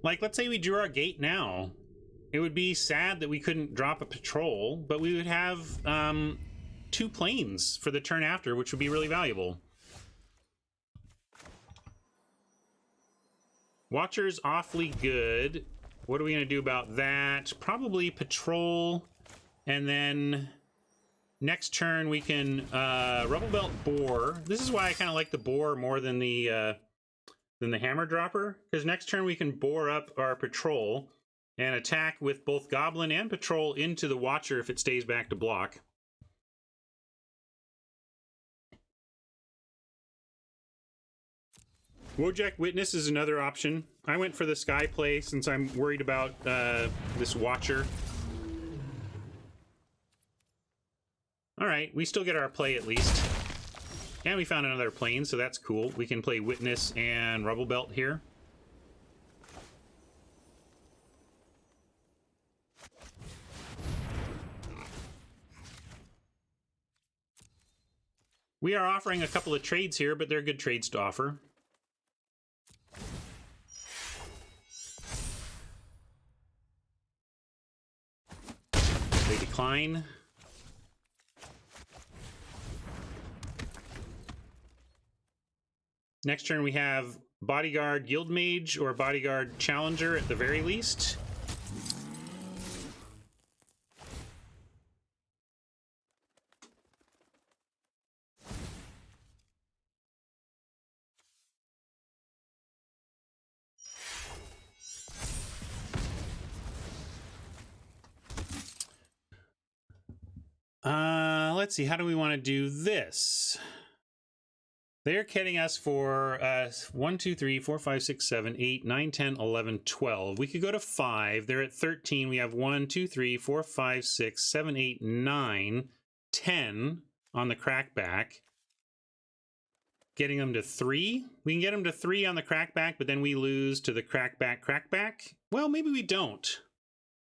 Like, let's say we drew our gate now. It would be sad that we couldn't drop a patrol, but we would have 2 planes for the turn after, which would be really valuable. Watcher's awfully good. What are we going to do about that? Probably patrol, and then next turn we can Rubble Belt Boar. This is why I kind of like the Boar more than the Hammer Dropper, because next turn we can bore up our patrol and attack with both Goblin and Patrol into the Watcher if it stays back to block. Wojak Witness is another option. I went for the Sky play since I'm worried about this Watcher. All right, we still get our play at least. And we found another plane, so that's cool. We can play Witness and Rubble Belt here. We are offering a couple of trades here, but they're good trades to offer. They decline. Next turn we have Bodyguard Guild Mage or Bodyguard Challenger at the very least. Let's see, how do we want to do this? They're getting us for 1, 2, 3, 4, 5, 6, 7, 8, 9, 10, 11, 12. We could go to 5. They're at 13. We have 1, 2, 3, 4, 5, 6, 7, 8, 9, 10 on the crackback. Getting them to 3. We can get them to 3 on the crackback, but then we lose to the crackback. Well, maybe we don't.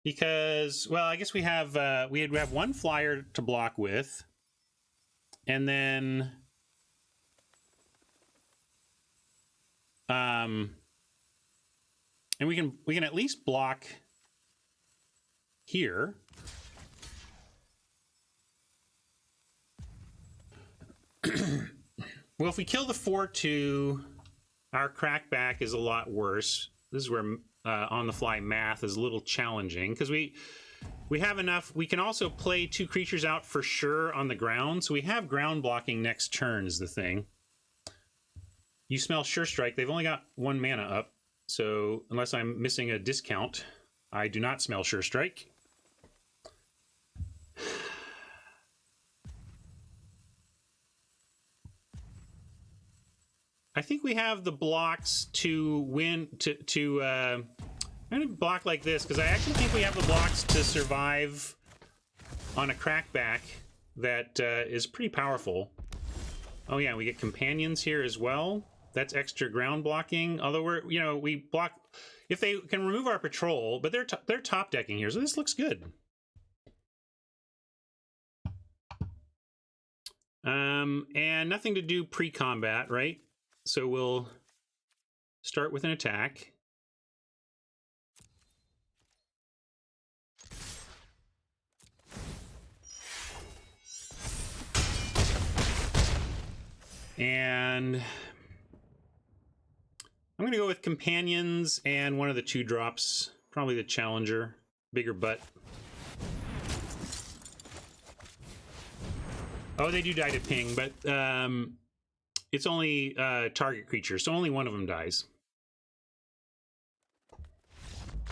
Because, well, I guess we have 1 flyer to block with. And then and we can at least block here. Well, if we kill the 4/2, our crackback is a lot worse. This is where on the fly math is a little challenging, because we have enough. We can also play 2 creatures out for sure on the ground, so we have ground blocking next turn is the thing. You smell Sure Strike. They've only got 1 mana up, so unless I'm missing a discount, I do not smell Sure Strike. I think we have the blocks to win, I'm going to block like this, because I actually think we have the blocks to survive on a crackback that is pretty powerful. Oh yeah, we get companions here as well. That's extra ground blocking. Although we block if they can remove our patrol, but they're top decking here, so this looks good. And nothing to do pre-combat, right? So we'll start with an attack. And I'm going to go with Companions and one of the 2-drops. Probably the Challenger. Bigger butt. Oh, they do die to ping, but it's only target creature, so only one of them dies.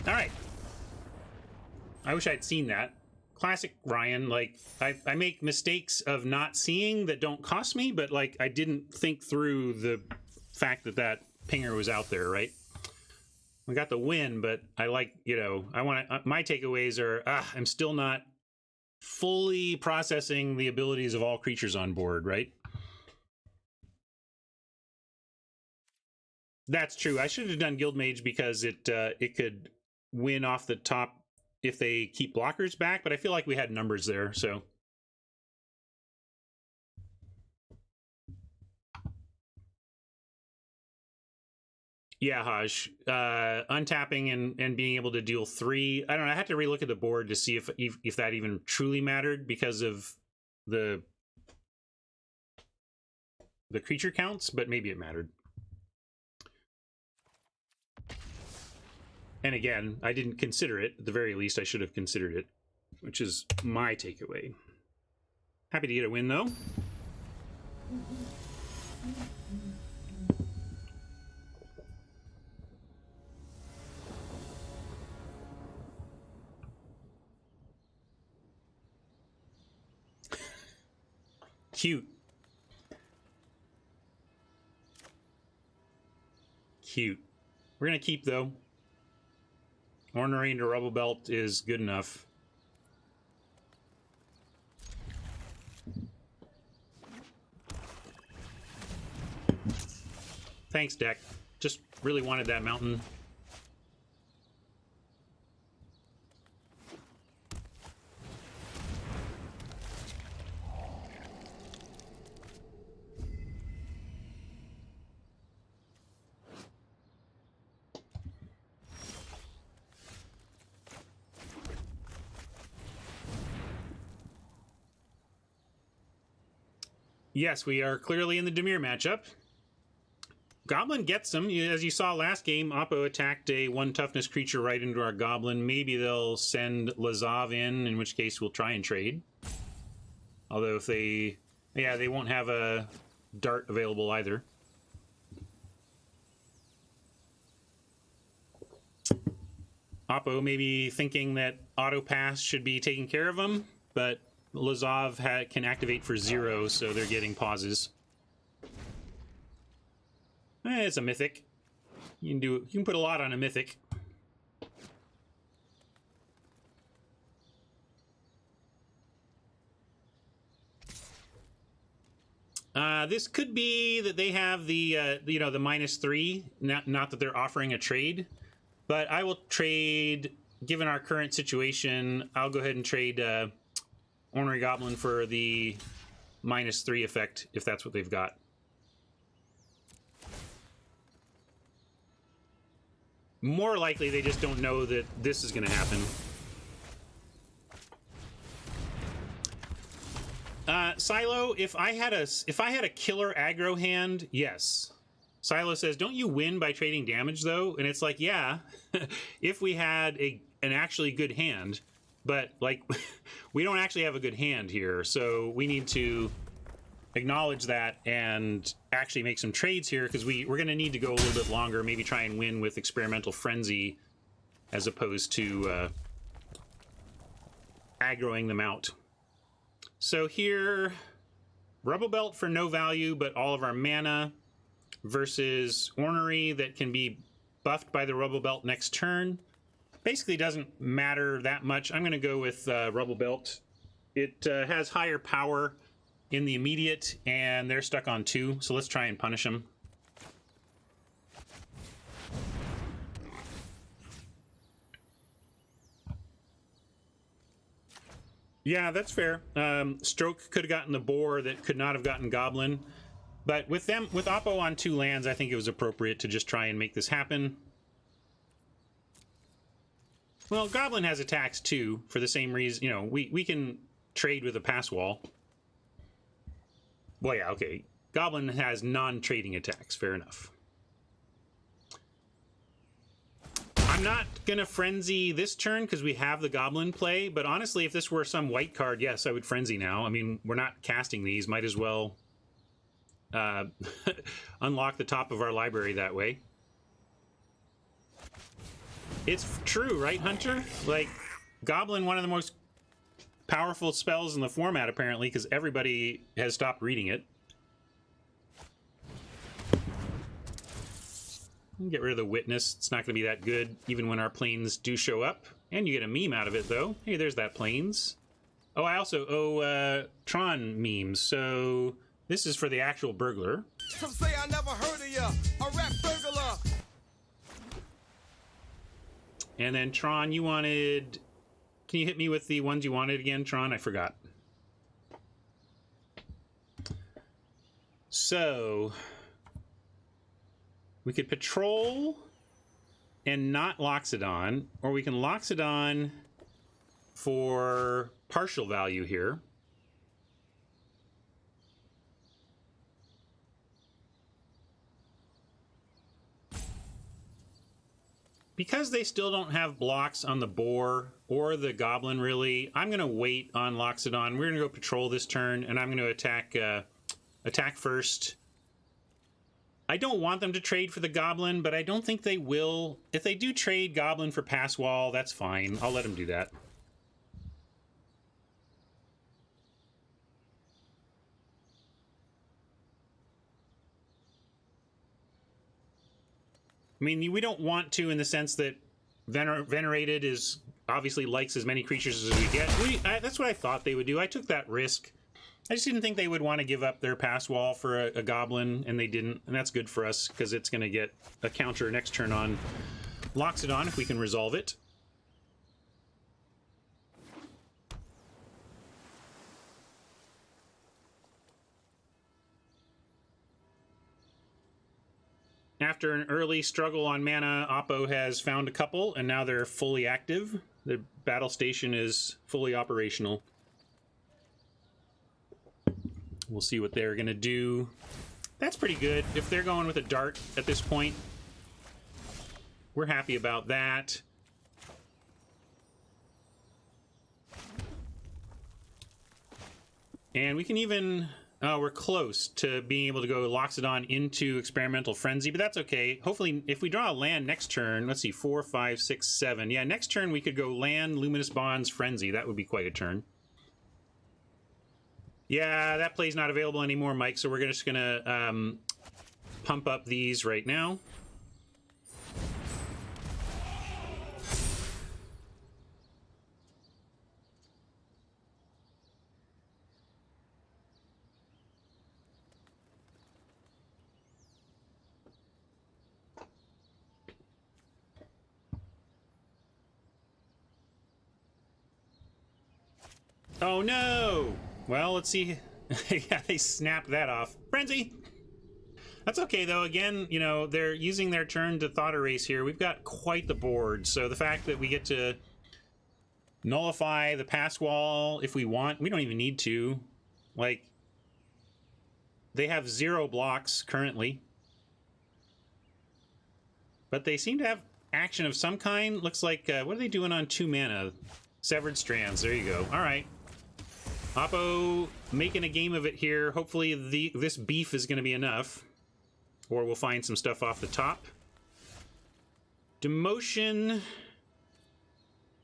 All right. I wish I'd seen that. Classic Ryan. Like, I make mistakes of not seeing that don't cost me, but like I didn't think through the fact that that pinger was out there, right? We got the win, but I like, you know, I want to, my takeaways are, I'm still not fully processing the abilities of all creatures on board, right? That's true. I should have done Guild Mage because it could win off the top if they keep blockers back, but I feel like we had numbers there, so. Yeah, Haj. Untapping and being able to deal 3. I don't know. I had to relook at the board to see if that even truly mattered because of the creature counts, but maybe it mattered. And again, I didn't consider it. At the very least, I should have considered it, which is my takeaway. Happy to get a win, though. Cute. Cute. We're going to keep, though. Ornery into Rubble Belt is good enough. Thanks, deck. Just really wanted that mountain. Yes, we are clearly in the Dimir matchup. Goblin gets them. As you saw last game, Oppo attacked a 1 toughness creature right into our Goblin. Maybe they'll send Lazav in which case we'll try and trade. Although if they... Yeah, they won't have a dart available either. Oppo maybe thinking that Auto Pass should be taking care of them, but Lazav can activate for 0, so they're getting pauses. It's a mythic. You can put a lot on a mythic. This could be that they have the the -3. Not that they're offering a trade, but I will trade. Given our current situation, I'll go ahead and trade Ornery Goblin for the -3 effect if that's what they've got. More likely, they just don't know that this is going to happen. Silo, if I had a killer aggro hand, yes. Silo says, "Don't you win by trading damage though?" And it's like, yeah, if we had an actually good hand, but like we don't actually have a good hand here, so we need to acknowledge that and actually make some trades here because we're going to need to go a little bit longer, maybe try and win with Experimental Frenzy as opposed to aggroing them out. So here, Rubble Belt for no value, but all of our mana versus Ornery that can be buffed by the Rubble Belt next turn. Basically doesn't matter that much. I'm going to go with Rubble Belt. It has higher power in the immediate, and they're stuck on 2, so let's try and punish them. Yeah, that's fair. Stroke could have gotten the boar that could not have gotten Goblin. But with Oppo on 2 lands, I think it was appropriate to just try and make this happen. Well, Goblin has attacks too, for the same reason. You know, we can trade with a pass wall. Well, yeah, okay. Goblin has non-trading attacks. Fair enough. I'm not gonna frenzy this turn because we have the Goblin play, but honestly, if this were some white card, yes, I would frenzy now. I mean, we're not casting these. Might as well unlock the top of our library that way. It's true, right, Hunter? Like, Goblin, one of the most powerful spells in the format, apparently, because everybody has stopped reading it. Get rid of the Witness. It's not going to be that good, even when our planes do show up. And you get a meme out of it, though. Hey, there's that planes. Oh, I also owe Tron memes, so this is for the actual burglar. Some say I never heard of ya, a rap burglar. And then Tron, you wanted... Can you hit me with the ones you wanted again, Tron? I forgot. So... we could patrol and not Loxodon, or we can Loxodon for partial value here. Because they still don't have blocks on the boar or the goblin, really, I'm going to wait on Loxodon. We're going to go patrol this turn, and I'm going to attack first. I don't want them to trade for the goblin, but I don't think they will. If they do trade goblin for pass wall, that's fine. I'll let them do that. I mean, we don't want to in the sense that Venerated is obviously likes as many creatures as we get. That's what I thought they would do. I took that risk. I just didn't think they would want to give up their pass wall for a goblin, and they didn't. And that's good for us, because it's going to get a counter next turn on Loxodon if we can resolve it. After an early struggle on mana, Oppo has found a couple, and now they're fully active. The battle station is fully operational. We'll see what they're going to do. That's pretty good. If they're going with a dart at this point, we're happy about that. And we can even... we're close to being able to go Loxodon into Experimental Frenzy, but that's okay. Hopefully, if we draw a land next turn, let's see, 4, 5, 6, 7. Yeah, next turn we could go land, Luminous Bonds, Frenzy. That would be quite a turn. Yeah, that play's not available anymore, Mike, so we're just going to pump up these right now. Oh, no! Well, let's see. Yeah, they snapped that off. Frenzy! That's okay, though. Again, you know, they're using their turn to Thought Erase here. We've got quite the board, so the fact that we get to nullify the pass wall if we want, we don't even need to. Like, they have 0 blocks currently. But they seem to have action of some kind. Looks like, what are they doing on 2 mana? Severed Strands. There you go. All right. Oppo making a game of it here. Hopefully this beef is going to be enough. Or we'll find some stuff off the top. Demotion.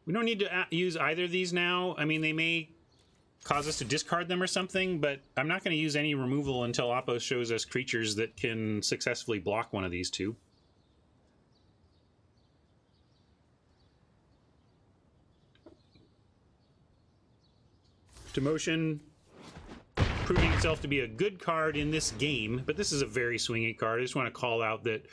We don't need to use either of these now. I mean, they may cause us to discard them or something, but I'm not going to use any removal until Oppo shows us creatures that can successfully block one of these two. Demotion proving itself to be a good card in this game, but this is a very swingy card. I just want to call out that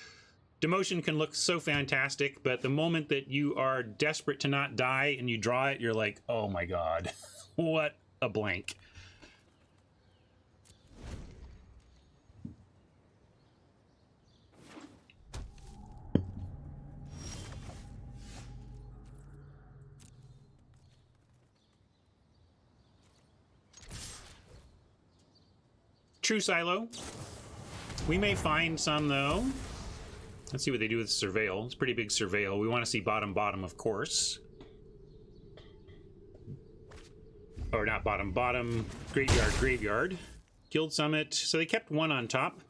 Demotion can look so fantastic, but the moment that you are desperate to not die and you draw it, you're like, oh my god, what a blank. True Silo. We may find some, though. Let's see what they do with Surveil. It's a pretty big Surveil. We want to see bottom, bottom, of course. Or not bottom, bottom, graveyard, graveyard. Guild Summit. So they kept one on top.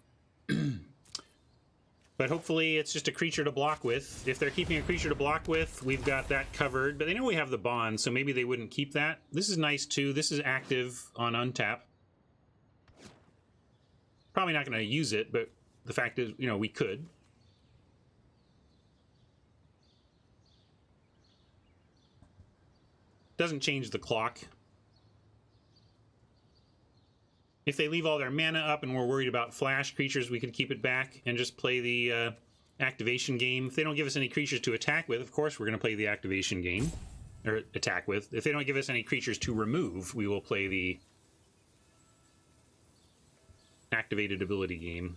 But hopefully it's just a creature to block with. If they're keeping a creature to block with, we've got that covered. But they know we have the bond, so maybe they wouldn't keep that. This is nice, too. This is active on untap. Probably not going to use it, but the fact is, you know, we could. Doesn't change the clock. If they leave all their mana up and we're worried about flash creatures, we could keep it back and just play the activation game. If they don't give us any creatures to attack with, of course we're going to play the activation game. Or attack with. If they don't give us any creatures to remove, we will play the activated ability game.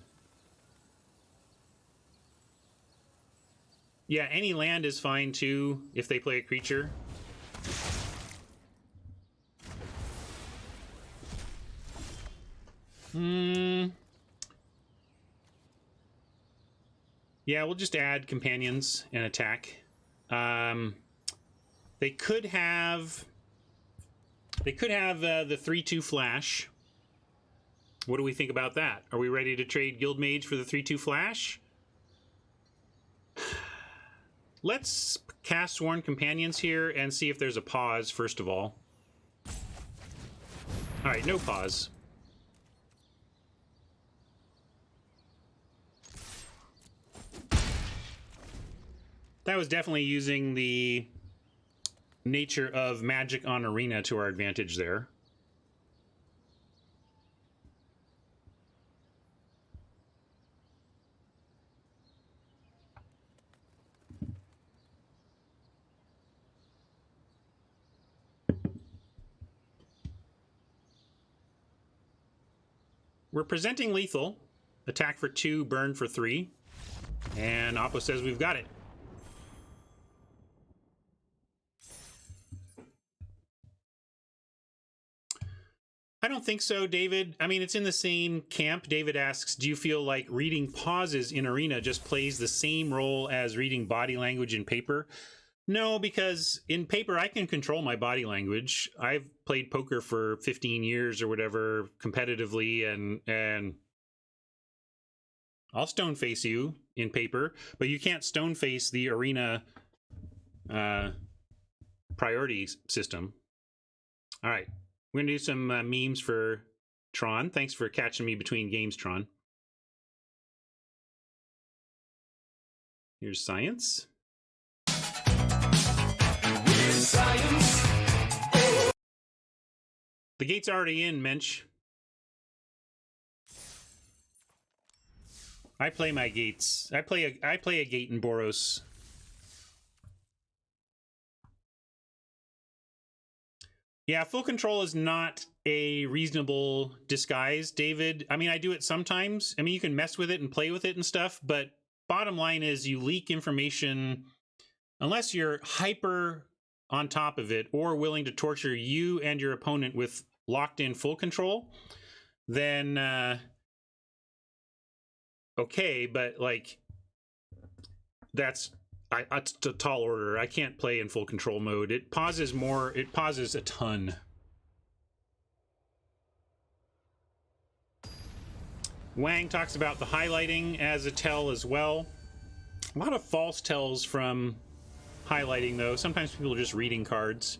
Yeah, any land is fine too if they play a creature. Yeah, we'll just add companions and attack. They could have the 3/2 flash. What do we think about that? Are we ready to trade Guild Mage for the 3/2 flash? Let's cast Sworn Companions here and see if there's a pause, first of all. Alright, no pause. That was definitely using the nature of Magic on Arena to our advantage there. We're presenting lethal. Attack for 2, burn for 3. And Oppo says we've got it. I don't think so, David. I mean, it's in the same camp. David asks, do you feel like reading pauses in Arena just plays the same role as reading body language in paper? No, because in paper, I can control my body language. I've played poker for 15 years or whatever competitively, and I'll stone face you in paper, but you can't stone face the Arena priority system. All right. We're going to do some memes for Tron. Thanks for catching me between games, Tron. Here's science. Science. The gate's already in, Mensch. I play my gates. I play a gate in Boros. Yeah, full control is not a reasonable disguise, David. I mean, I do it sometimes. I mean, you can mess with it and play with it and stuff, but bottom line is you leak information unless you're hyper on top of it or willing to torture you and your opponent with locked-in full control, then okay, but like that's a tall order. I can't play in full control mode. It pauses more. It pauses a ton. Wang talks about the highlighting as a tell as well. A lot of false tells from highlighting, though. Sometimes people are just reading cards.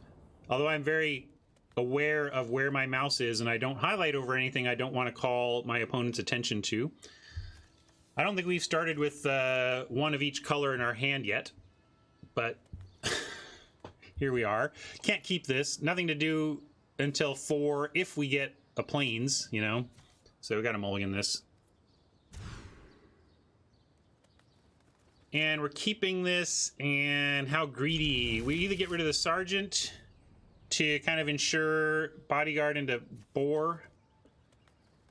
Although I'm very aware of where my mouse is and I don't highlight over anything I don't want to call my opponent's attention to. I don't think we've started with one of each color in our hand yet, but here we are. Can't keep this. Nothing to do until 4 if we get a plains, you know. So we got to mulligan this. And we're keeping this, and how greedy. We either get rid of the Sergeant to kind of ensure Bodyguard into Boar,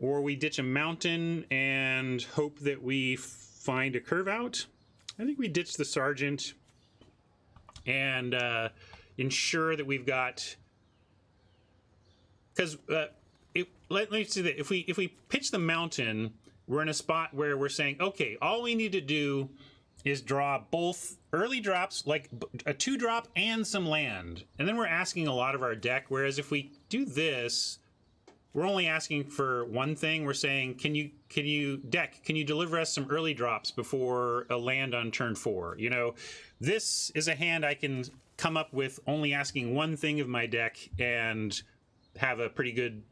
or we ditch a Mountain and hope that we find a curve out. I think we ditch the Sergeant and ensure that we've got... Because let me see that if we pitch the Mountain, we're in a spot where we're saying, okay, all we need to do is draw both early drops, like a 2-drop and some land. And then we're asking a lot of our deck, whereas if we do this, we're only asking for one thing. We're saying, can you deliver us some early drops before a land on turn 4? You know, this is a hand I can come up with only asking one thing of my deck and have a pretty good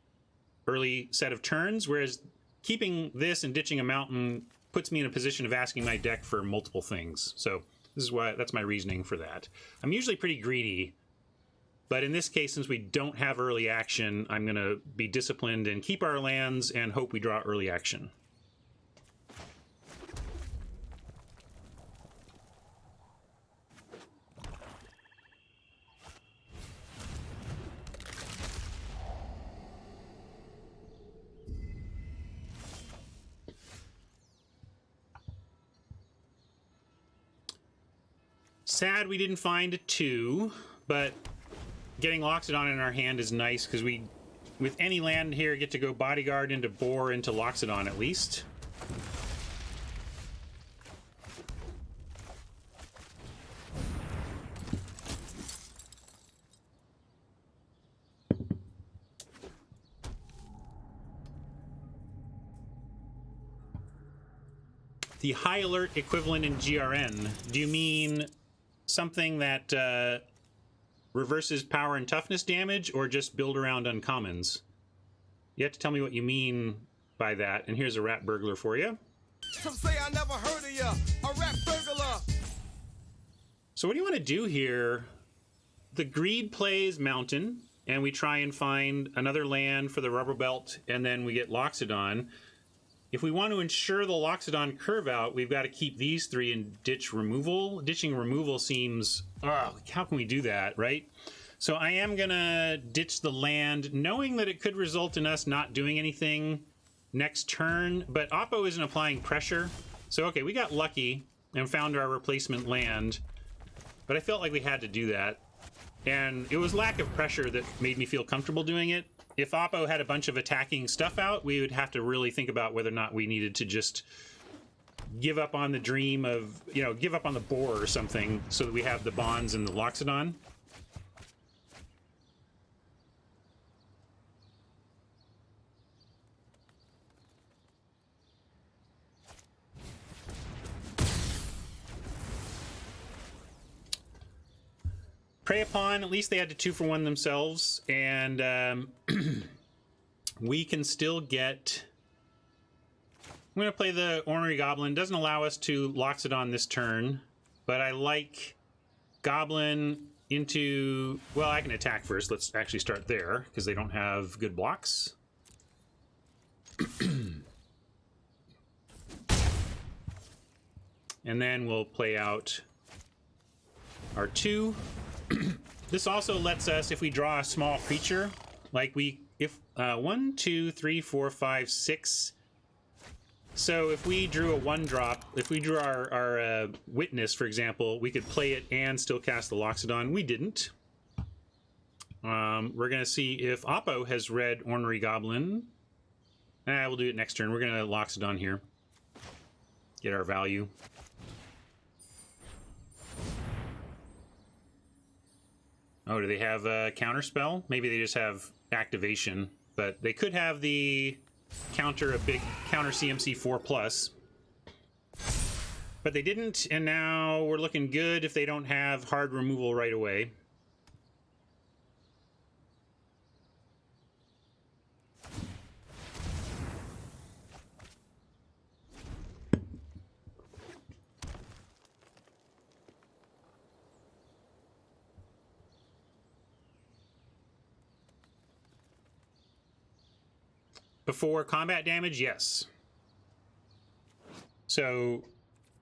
early set of turns, whereas keeping this and ditching a mountain puts me in a position of asking my deck for multiple things. So this is why, that's my reasoning for that. I'm usually pretty greedy, but in this case, since we don't have early action, I'm going to be disciplined and keep our lands and hope we draw early action. Sad we didn't find a 2, but getting Loxodon in our hand is nice because we, with any land here, get to go Bodyguard into Boar into Loxodon at least. The high alert equivalent in GRN, do you mean something that reverses power and toughness damage, or just build around uncommons? You have to tell me what you mean by that, and here's a rat burglar for you. Some say I never heard of ya, a rat burglar. So what do you want to do here? The greed plays mountain, and we try and find another land for the rubber belt, and then we get Loxodon. If we want to ensure the Loxodon curve out, we've got to keep these 3 and ditch removal. Ditching removal seems, oh, how can we do that, right? So I am gonna ditch the land, knowing that it could result in us not doing anything next turn, but Oppo isn't applying pressure. So okay, we got lucky and found our replacement land, but I felt like we had to do that. And it was lack of pressure that made me feel comfortable doing it. If Oppo had a bunch of attacking stuff out, we would have to really think about whether or not we needed to just give up on the dream of, you know, give up on the Boar or something so that we have the Bonds and the Loxodon. Prey upon, at least they had to 2-for-1 themselves, and we can still get... I'm going to play the Ornery Goblin. Doesn't allow us to Loxodon this turn, but I like Goblin into... Well, I can attack first. Let's actually start there, because they don't have good blocks. And then we'll play out our 2. This also lets us, if we draw a small creature, like if 1, 2, 3, 4, 5, 6. So if we drew a 1-drop, if we drew our Witness, for example, we could play it and still cast the Loxodon. We didn't. We're going to see if Oppo has read Ornery Goblin. We'll do it next turn. We're going to Loxodon here. Get our value. Oh, do they have a counterspell? Maybe they just have activation, but they could have the counter, a big counter CMC 4+. But they didn't, and now we're looking good if they don't have hard removal right away. Before combat damage, yes. So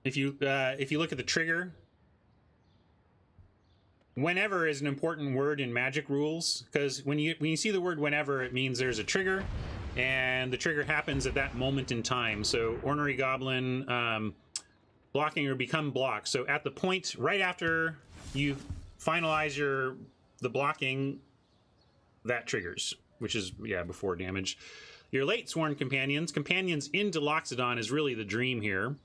if you look at the trigger, whenever is an important word in Magic rules, because when you see the word whenever, it means there's a trigger, and the trigger happens at that moment in time. So Ornery Goblin, blocking or become blocked. So at the point right after you finalize the blocking, that triggers, which is, yeah, before damage. Your late sworn companions. Companions into Loxodon is really the dream here.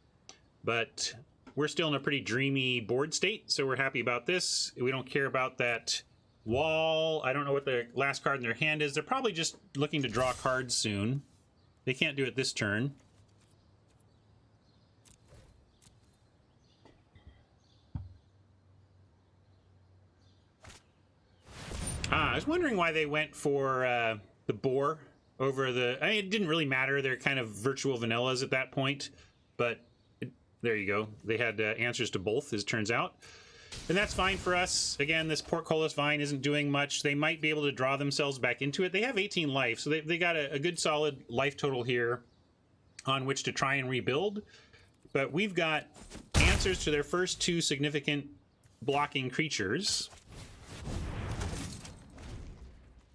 But we're still in a pretty dreamy board state, so we're happy about this. We don't care about that wall. I don't know what the last card in their hand is. They're probably just looking to draw cards soon. They can't do it this turn. I was wondering why they went for the boar over the... I mean, it didn't really matter. They're kind of virtual vanillas at that point. But there you go. They had answers to both, as it turns out. And that's fine for us. Again, this Portcullis Vine isn't doing much. They might be able to draw themselves back into it. They have 18 life, so they got a good solid life total here on which to try and rebuild. But we've got answers to their first two significant blocking creatures.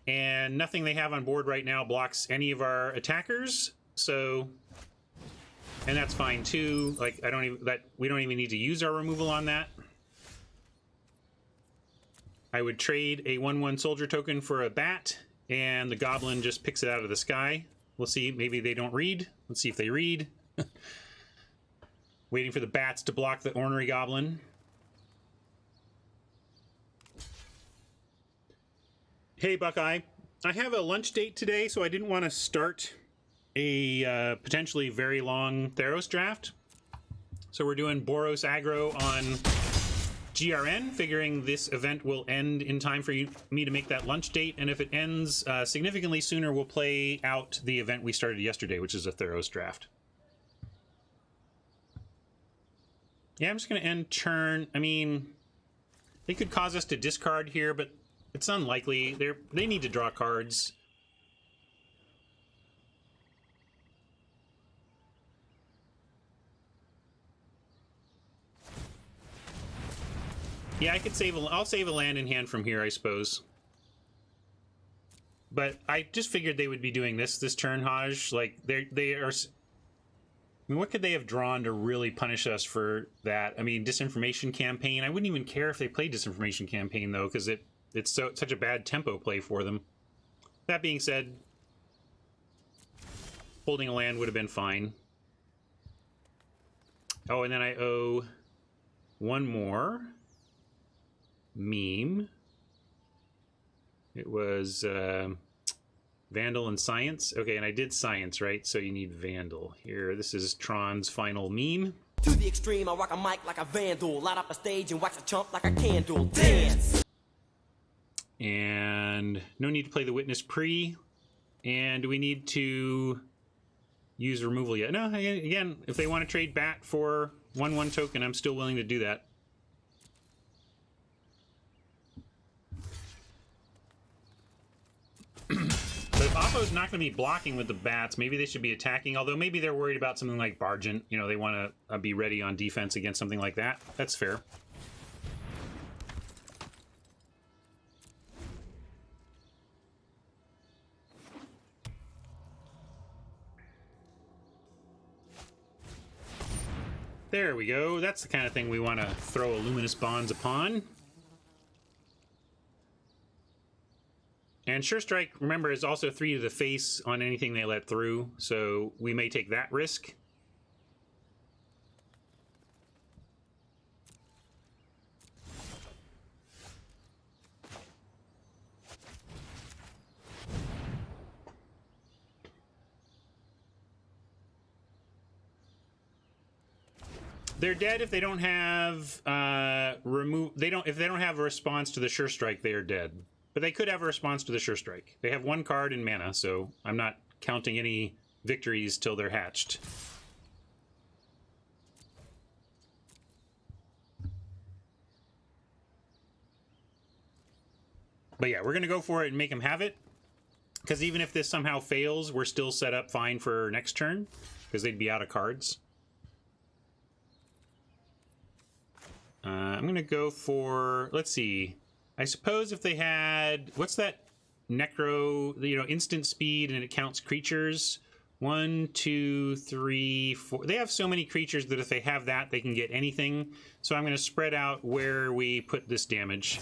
And nothing they have on board right now blocks any of our attackers, so... And that's fine too. Like, we don't even need to use our removal on that. I would trade a 1/1 soldier token for a bat, and the goblin just picks it out of the sky. We'll see. Maybe they don't read. Let's see if they read. Waiting for the bats to block the ornery goblin. Hey, Buckeye. I have a lunch date today, so I didn't want to start a potentially very long Theros draft. So we're doing Boros aggro on GRN, figuring this event will end in time for me to make that lunch date. And if it ends significantly sooner, we'll play out the event we started yesterday, which is a Theros draft. Yeah, I'm just going to end turn. I mean, they could cause us to discard here, but it's unlikely. They need to draw cards. Yeah, I could save. I'll save a land in hand from here, I suppose. But I just figured they would be doing this turn, Haj. Like they are. I mean, what could they have drawn to really punish us for that? I mean, Disinformation Campaign. I wouldn't even care if they played Disinformation Campaign though, because it's such a bad tempo play for them. That being said, holding a land would have been fine. Oh, and then I owe one more meme. It was Vandal and Science. Okay, and I did Science, right? So you need Vandal. Here, this is Tron's final meme. To the extreme, I rock a mic like a vandal. Light up a stage and wax a chump like a candle. Dance! And no need to play the Witness Pre. And do we need to use removal yet? No, again, if they want to trade Bat for 1/1 token, I'm still willing to do that. But if Oppo's not going to be blocking with the bats, maybe they should be attacking. Although maybe they're worried about something like Bargent. You know, they want to be ready on defense against something like that. That's fair. There we go. That's the kind of thing we want to throw a Luminous Bonds upon. And Sure Strike, remember, is also 3 to the face on anything they let through, so we may take that risk. They're dead if they don't have if they don't have a response to the Sure Strike, they are dead. But they could have a response to the Sure Strike. They have 1 card in mana, so I'm not counting any victories till they're hatched. But yeah, we're going to go for it and make them have it. Because even if this somehow fails, we're still set up fine for next turn. Because they'd be out of cards. I'm going to go for... Let's see... I suppose if they had, what's that necro, you know, instant speed and it counts creatures. 1, 2, 3, 4. They have so many creatures that if they have that, they can get anything. So I'm going to spread out where we put this damage.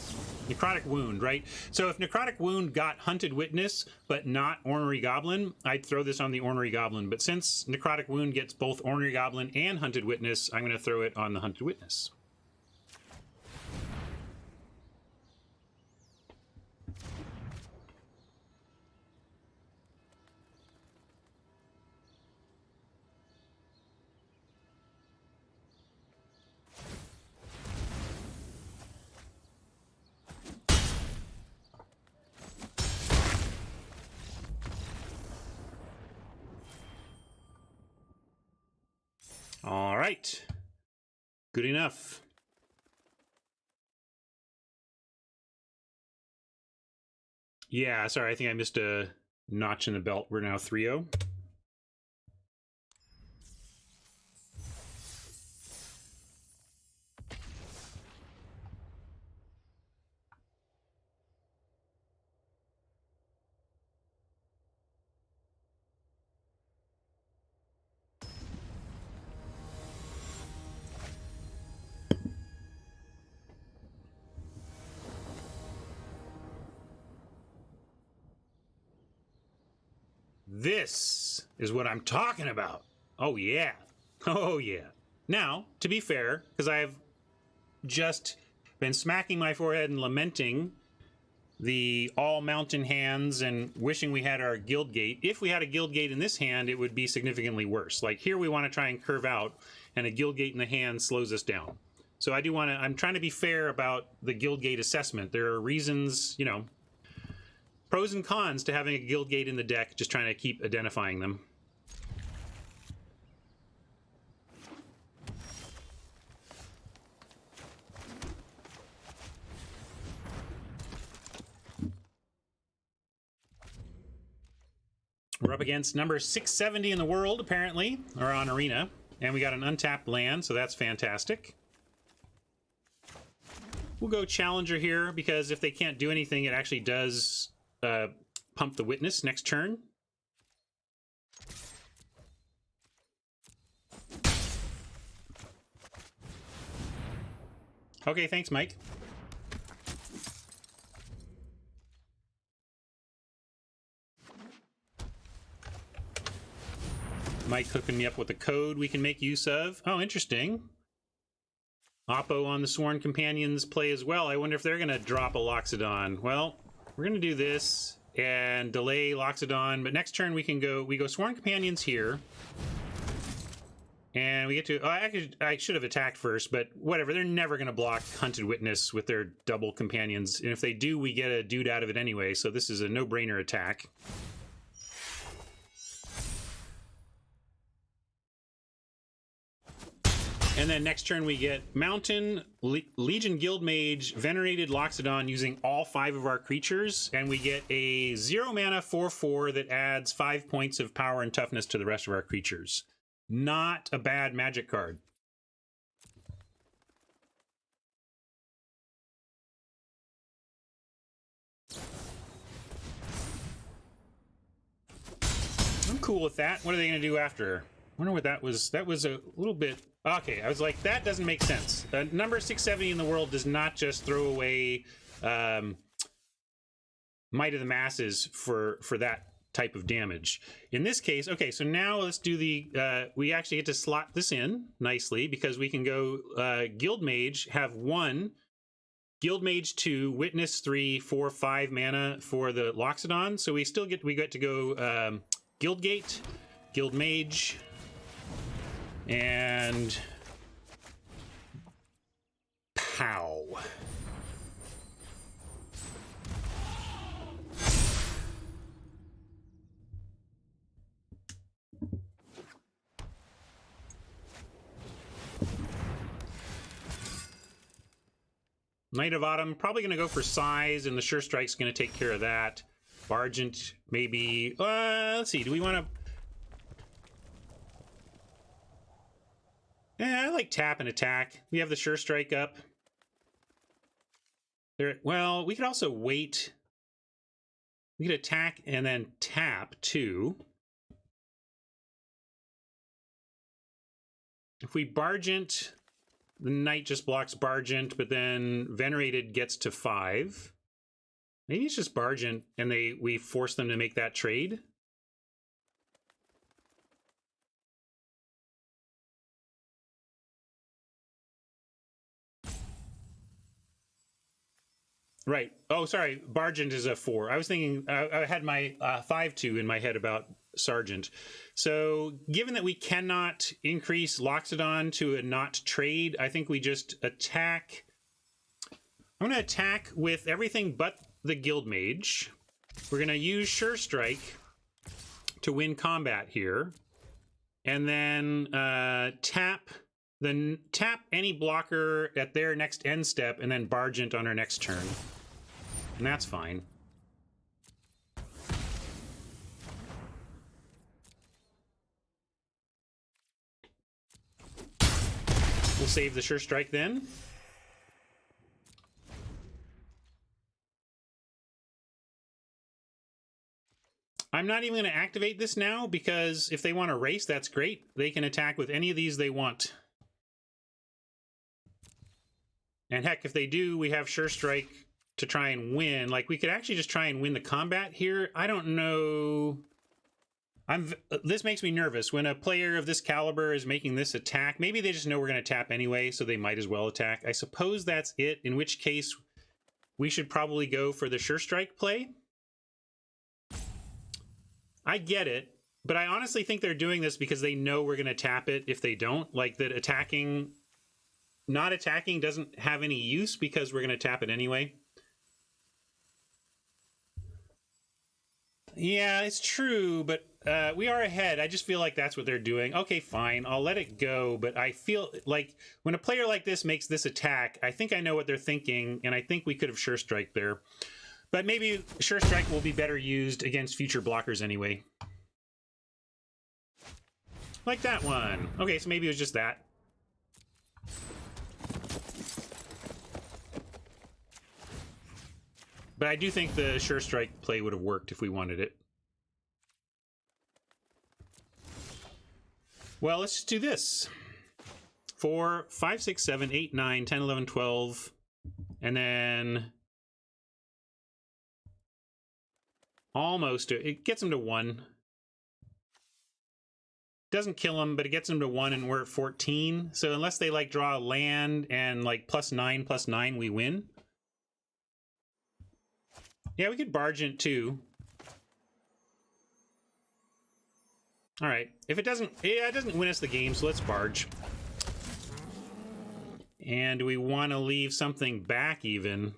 Necrotic Wound, right? So if Necrotic Wound got Hunted Witness, but not Ornery Goblin, I'd throw this on the Ornery Goblin. But since Necrotic Wound gets both Ornery Goblin and Hunted Witness, I'm going to throw it on the Hunted Witness. All right. Good enough. Yeah, sorry, I think I missed a notch in the belt. We're now 3-0. This is what I'm talking about. Oh, yeah. Oh, yeah. Now, to be fair, because I've just been smacking my forehead and lamenting the all mountain hands and wishing we had our guild gate. If we had a guild gate in this hand, it would be significantly worse. Like here, we want to try and curve out, and a guild gate in the hand slows us down. So I do want to, I'm trying to be fair about the guild gate assessment. There are reasons, you know, pros and cons to having a guild gate in the deck, just trying to keep identifying them. We're up against number 670 in the world, apparently, or on Arena. And we got an untapped land, so that's fantastic. We'll go Challenger here, because if they can't do anything, it actually does pump the Witness next turn. Okay, thanks, Mike. Mike hooking me up with a code we can make use of. Oh, interesting. Oppo on the Sworn Companions play as well. I wonder if they're going to drop a Loxodon. Well, we're going to do this and delay Loxodon, but next turn we go Sworn Companions here. And we get to, I should have attacked first, but whatever. They're never going to block Hunted Witness with their double companions. And if they do, we get a dude out of it anyway. So this is a no-brainer attack. And then next turn we get Mountain, Legion Guildmage, Venerated Loxodon using all 5 of our creatures. And we get a 0 mana 4/4 that adds 5 points of power and toughness to the rest of our creatures. Not a bad Magic card. I'm cool with that. What are they going to do after? I wonder what that was. That was a little bit... Okay, I was like, that doesn't make sense. Number 670 in the world does not just throw away Might of the Masses for that type of damage. In this case, okay, so now let's do the... we actually get to slot this in nicely because we can go Guild Mage, have 1, Guild Mage 2, Witness 3, 4, 5 mana for the Loxodon. So we still get to go Guild Gate, Guild Mage, and pow. Knight of Autumn, probably going to go for size, and the Sure Strike's going to take care of that. Argent, maybe. Let's see, do we want to... Yeah, I like tap and attack. We have the Sure Strike up. There. Well, we could also wait. We could attack and then tap too. If we Bargent, The Knight just blocks Bargent, but then Venerated gets to 5. Maybe it's just Bargent, and we force them to make that trade. Right. Oh, sorry. Bargent is a 4. I was thinking I had my 5-2 in my head about Sergeant. So given that we cannot increase Loxodon to a not trade, I think we just attack. I'm going to attack with everything but the Guild Mage. We're going to use Sure Strike to win combat here. And then tap any blocker at their next end step, and then Bargent on our next turn. And that's fine. We'll save the Sure Strike then. I'm not even going to activate this now, because if they want to race, that's great. They can attack with any of these they want. And heck, if they do, we have Sure Strike to try and win. Like, we could actually just try and win the combat here. I don't know. This makes me nervous. When a player of this caliber is making this attack, maybe they just know we're going to tap anyway, so they might as well attack. I suppose that's it, in which case we should probably go for the Sure Strike play. I get it, but I honestly think they're doing this because they know we're going to tap it if they don't. Like, that attacking, not attacking doesn't have any use because we're going to tap it anyway. Yeah, it's true, but we are ahead. I just feel like that's what they're doing. Okay, fine, I'll let it go, but I feel like when a player like this makes this attack, I think I know what they're thinking, and I think we could have Sure Strike there. But maybe Sure Strike will be better used against future blockers anyway. Like that one. Okay, so maybe it was just that. But I do think the Sure Strike play would have worked if we wanted it. Well, let's just do this. 4, 5, 6, 7, 8, 9, 10, 11, 12. And then almost, it gets them to 1. Doesn't kill them, but it gets them to 1, and we're at 14. So unless they like draw a land and like +9/+9, we win. Yeah, we could Bargent too. All right. If it doesn't, yeah, it doesn't win us the game, so let's barge. And do we want to leave something back even?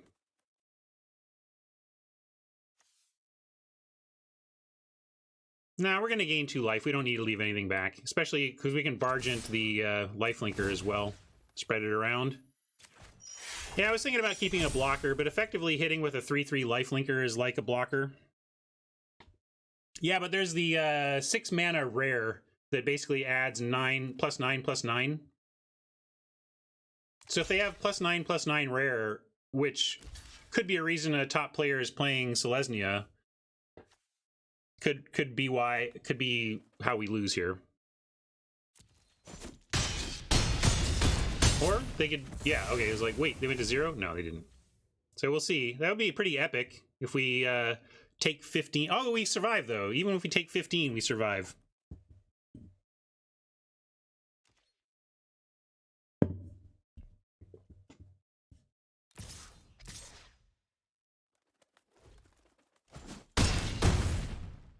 Nah, we're going to gain 2 life. We don't need to leave anything back, especially because we can Bargent the lifelinker as well. Spread it around. Yeah, I was thinking about keeping a blocker, but effectively hitting with a 3/3 lifelinker is like a blocker. Yeah, but there's the 6 mana rare that basically adds +9/+9. So if they have +9/+9 rare, which could be a reason a top player is playing Selesnya, could be how we lose here. Or they could, yeah, okay, it was like, wait, they went to 0? No, they didn't. So we'll see. That would be pretty epic if we take 15. Oh, we survive, though. Even if we take 15, we survive.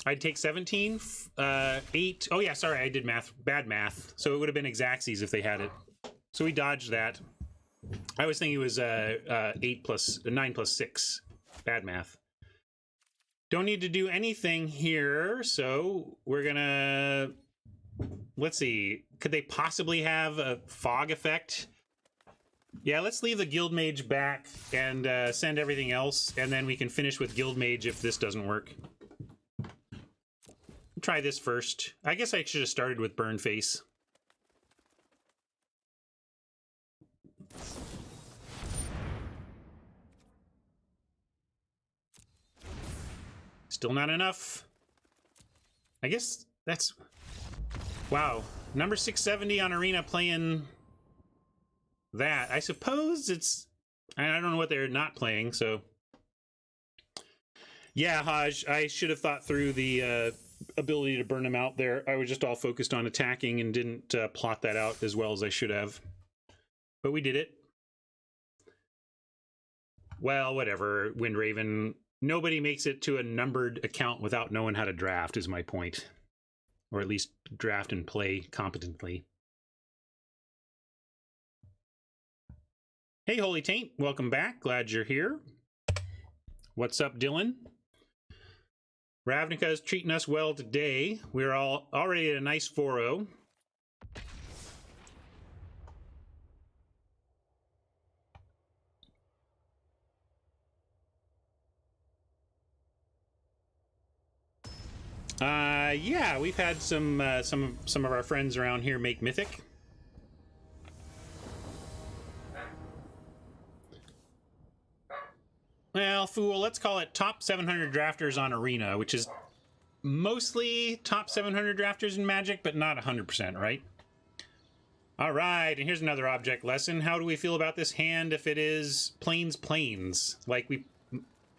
I'd take 17, 8. Oh, yeah, sorry, I did math. Bad math. So it would have been Xaxes if they had it. So we dodged that. I was thinking it was 9/6. Bad math. Don't need to do anything here, so we're gonna... Let's see. Could they possibly have a fog effect? Yeah, let's leave the Guild Mage back and send everything else, and then we can finish with Guild Mage if this doesn't work. Try this first. I guess I should have started with Burn Face. Still not enough. I guess that's... Wow. Number 670 on Arena playing that. I suppose it's... I don't know what they're not playing, so... Yeah, Haj, I should have thought through the ability to burn them out there. I was just all focused on attacking and didn't plot that out as well as I should have. But we did it. Well, whatever, Windraven. Nobody makes it to a numbered account without knowing how to draft, is my point. Or at least draft and play competently. Hey, Holy Taint, welcome back. Glad you're here. What's up, Dylan? Ravnica is treating us well today. We're all already at a nice 4-0. Yeah, we've had some of our friends around here make Mythic. Well, fool, let's call it top 700 drafters on Arena, which is mostly top 700 drafters in Magic, but not 100%, right? All right, and here's another object lesson. How do we feel about this hand if it is plains? Like we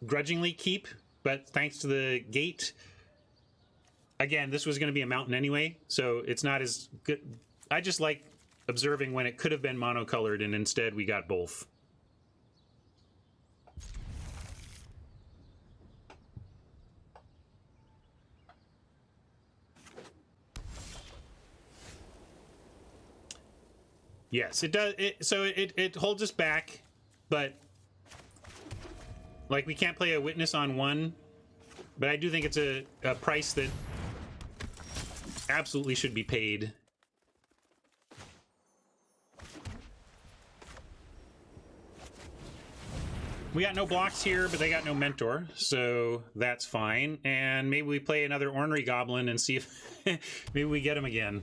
grudgingly keep, but thanks to the gate... Again, this was going to be a mountain anyway, so it's not as good. I just like observing when it could have been monocolored and instead we got both. Yes, it does. It holds us back, but like we can't play a witness on one, but I do think it's a price that absolutely should be paid. We got no blocks here, but they got no mentor, so that's fine. And maybe we play another Ornery Goblin and see if maybe we get him again.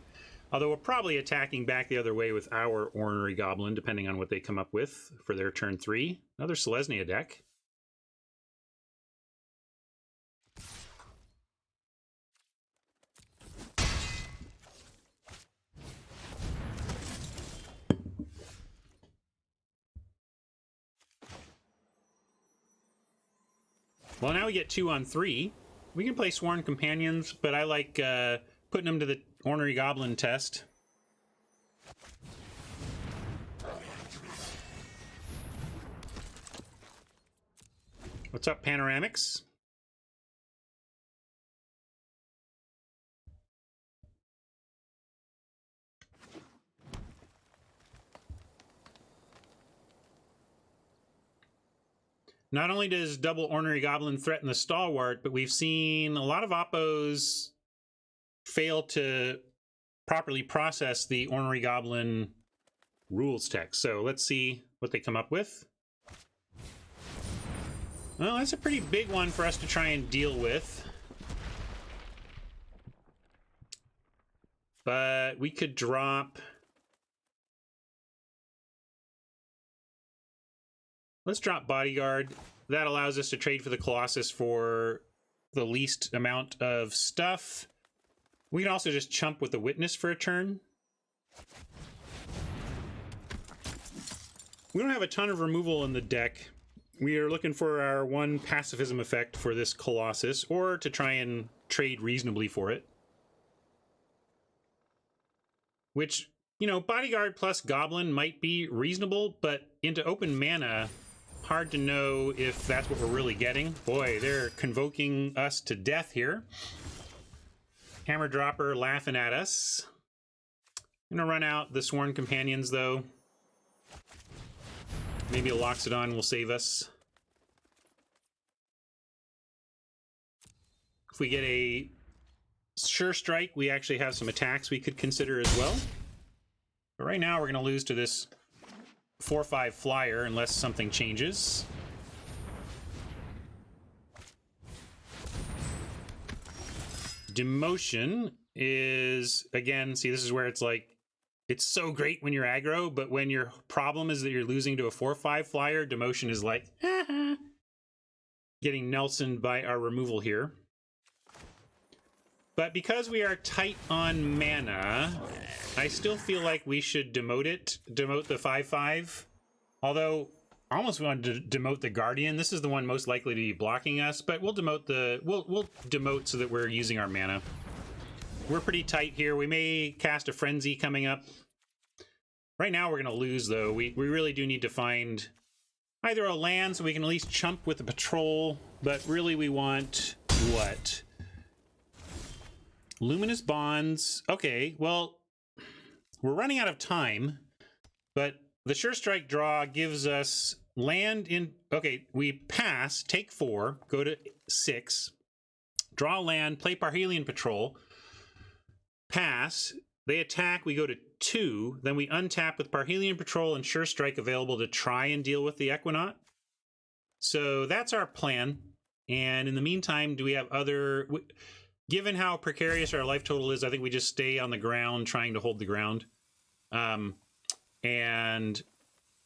Although we're probably attacking back the other way with our Ornery Goblin, depending on what they come up with for their turn 3. Another Selesnya deck. Well, now we get 2 on 3. We can play Sworn Companions, but I like putting them to the Ornery Goblin test. What's up, Panoramics? Not only does double Ornery Goblin threaten the Stalwart, but we've seen a lot of Oppos fail to properly process the Ornery Goblin rules text. So let's see what they come up with. Well, that's a pretty big one for us to try and deal with. But we could drop... Let's drop Bodyguard. That allows us to trade for the Colossus for the least amount of stuff. We can also just chump with the Witness for a turn. We don't have a ton of removal in the deck. We are looking for our 1 pacifism effect for this Colossus, or to try and trade reasonably for it. Which, you know, Bodyguard plus Goblin might be reasonable, but into open mana, hard to know if that's what we're really getting. Boy, they're convoking us to death here. Hammer Dropper laughing at us. I'm gonna run out the Sworn Companions, though. Maybe a Loxodon will save us. If we get a Sure Strike, we actually have some attacks we could consider as well. But right now, we're gonna lose to this 4/5 flyer unless something changes. Demotion is, again, see, this is where it's like, it's so great when you're aggro, but when your problem is that you're losing to a 4/5 flyer, Demotion is like, getting Nelsoned by our removal here. But because we are tight on mana, I still feel like we should demote the 5/5. Although, I almost wanted to demote the Guardian. This is the one most likely to be blocking us, but we'll demote we'll demote so that we're using our mana. We're pretty tight here. We may cast a Frenzy coming up. Right now we're going to lose, though. We really do need to find either a land so we can at least chump with the patrol, but really we want what? Luminous Bonds. Okay, well, we're running out of time, but the Sure Strike draw gives us land in... Okay, we pass, take 4, go to 6, draw land, play Parhelion Patrol, pass, they attack, we go to 2, then we untap with Parhelion Patrol and Sure Strike available to try and deal with the Equinaut. So that's our plan. And in the meantime, do we have other... Given how precarious our life total is, I think we just stay on the ground trying to hold the ground. And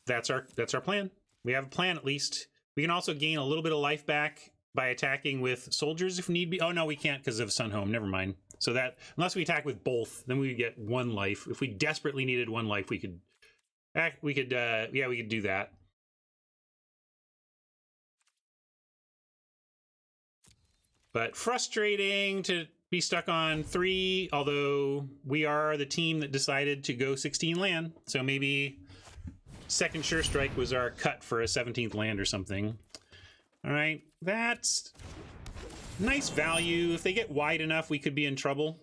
that's our plan. We have a plan at least. We can also gain a little bit of life back by attacking with soldiers if need be. Oh no, we can't because of Sunhome. Never mind. So that unless we attack with both, then we would get 1 life. If we desperately needed 1 life, we could do that. But frustrating to be stuck on 3, although we are the team that decided to go 16 land. So maybe second Sure Strike was our cut for a 17th land or something. All right, that's nice value. If they get wide enough, we could be in trouble.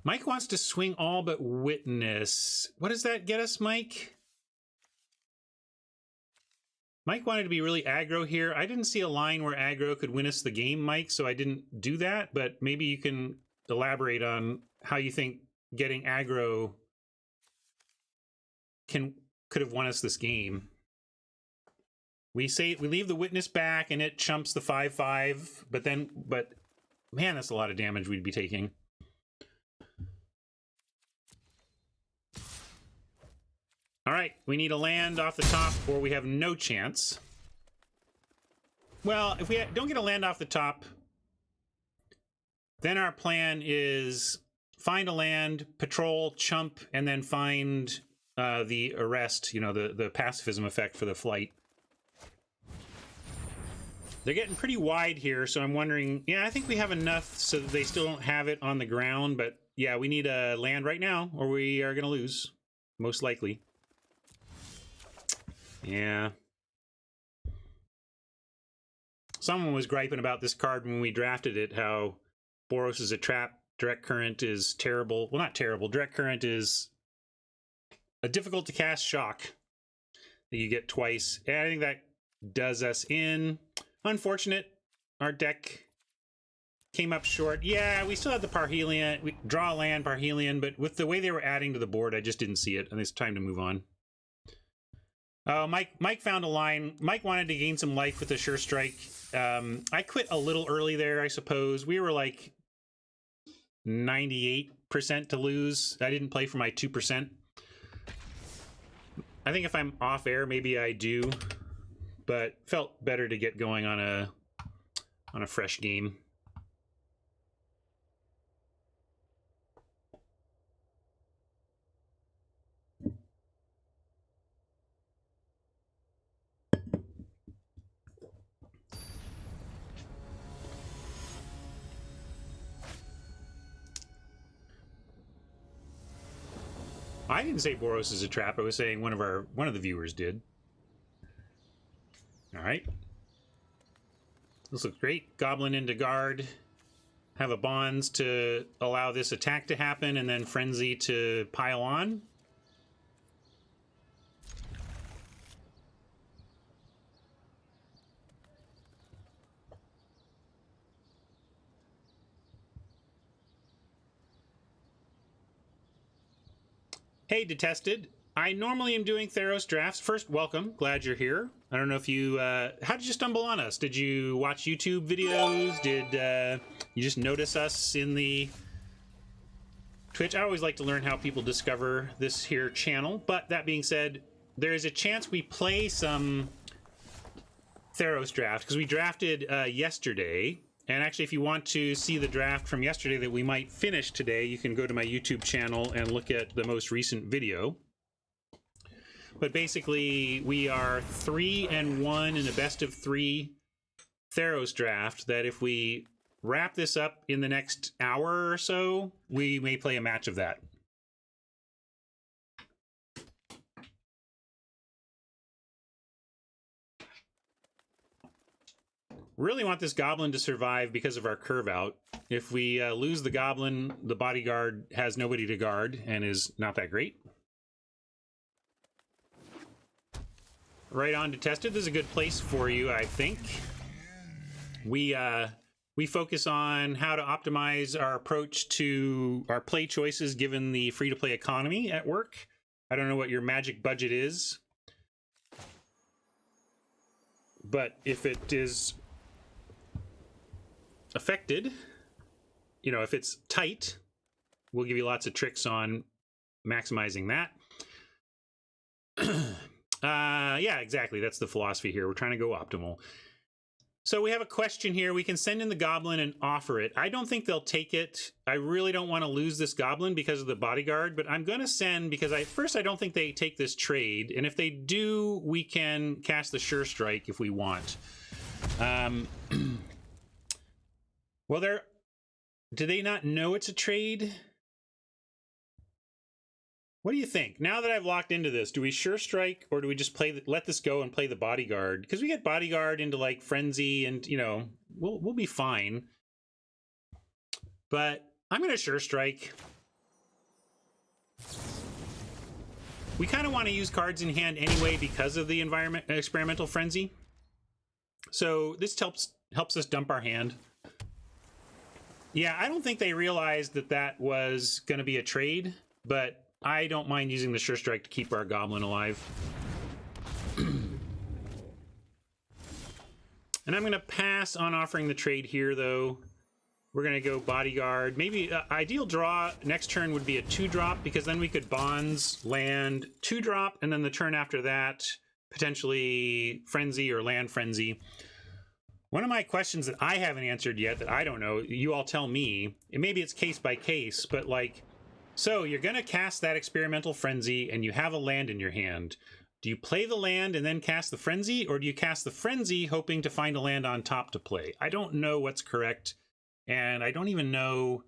Mike wants to swing all but Witness. What does that get us, Mike? Mike wanted to be really aggro here. I didn't see a line where aggro could win us the game, Mike, so I didn't do that, but maybe you can elaborate on how you think getting aggro could have won us this game. We leave the Witness back and it chumps the 5/5, but man, that's a lot of damage we'd be taking. All right, we need a land off the top or we have no chance. Well, if we don't get a land off the top, then our plan is find a land, patrol, chump, and then find the arrest, the pacifism effect for the flight. They're getting pretty wide here, so I'm wondering, I think we have enough so that they still don't have it on the ground, but yeah, we need a land right now or we are going to lose, most likely. Yeah. Someone was griping about this card when we drafted it, how Boros is a trap, Direct Current is terrible. Well, not terrible. Direct Current is a difficult to cast shock that you get twice. And I think that does us in. Unfortunate. Our deck came up short. Yeah, we still have the Parhelion. We draw land, Parhelion, but with the way they were adding to the board, I just didn't see it. And it's time to move on. Mike found a line. Mike wanted to gain some life with the Sure Strike. I quit a little early there, I suppose. We were like 98% to lose. I didn't play for my 2%. I think if I'm off air, maybe I do, but felt better to get going on a fresh game. I didn't say Boros is a trap. I was saying one of the viewers did. All right. This looks great. Goblin into guard. Have a bonds to allow this attack to happen, and then frenzy to pile on. Hey, Detested. I normally am doing Theros drafts. First, welcome. Glad you're here. I don't know if you... how did you stumble on us? Did you watch YouTube videos? Did you just notice us in the Twitch? I always like to learn how people discover this here channel. But that being said, there is a chance we play some Theros draft, because we drafted yesterday. And actually, if you want to see the draft from yesterday that we might finish today, you can go to my YouTube channel and look at the most recent video. But basically, we are 3-1 in a best of 3 Theros draft that if we wrap this up in the next hour or so, we may play a match of that. Really want this goblin to survive because of our curve out. If we lose the goblin, the bodyguard has nobody to guard and is not that great. Right on to tested. This is a good place for you, I think. We focus on how to optimize our approach to our play choices given the free-to-play economy at work. I don't know what your magic budget is, but if it is affected, you know, if it's tight, we'll give you lots of tricks on maximizing that. Yeah, exactly. That's the philosophy here. We're trying to go optimal. So we have a question here. We can send in the goblin and offer it. I don't think they'll take it. I really don't want to lose this goblin because of the bodyguard, but I'm going to send because first I don't think they take this trade. And if they do, we can cast the Sure Strike if we want. Well, do they not know it's a trade? What do you think? Now that I've locked into this, do we Sure Strike or do we just let this go and play the bodyguard? Because we get bodyguard into like frenzy and, you know, we'll be fine. But I'm going to Sure Strike. We kind of want to use cards in hand anyway because of the experimental frenzy. So this helps us dump our hand. Yeah, I don't think they realized that was going to be a trade, but I don't mind using the Sure Strike to keep our goblin alive. And I'm going to pass on offering the trade here, though. We're going to go bodyguard. Maybe ideal draw next turn would be a 2-drop, because then we could bonds, land, 2-drop, and then the turn after that, potentially frenzy or land frenzy. One of my questions that I haven't answered yet that I don't know, you all tell me, and maybe it's case by case, but like, so you're going to cast that experimental frenzy and you have a land in your hand. Do you play the land and then cast the frenzy, or do you cast the frenzy hoping to find a land on top to play? I don't know what's correct, and I don't even know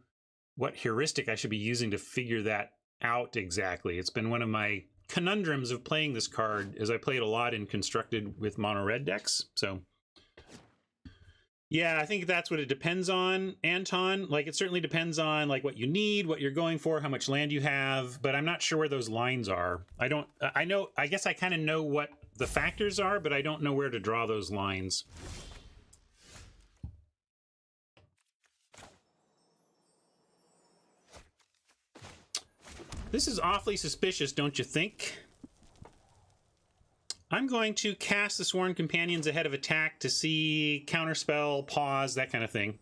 what heuristic I should be using to figure that out exactly. It's been one of my conundrums of playing this card, as I played a lot in constructed with mono red decks, so... Yeah, I think that's what it depends on, Anton. Like, it certainly depends on like what you need, what you're going for, how much land you have, but I'm not sure where those lines are. I guess I kind of know what the factors are, but I don't know where to draw those lines. This is awfully suspicious, don't you think? I'm going to cast the Sworn Companions ahead of attack to see counterspell, pause, that kind of thing.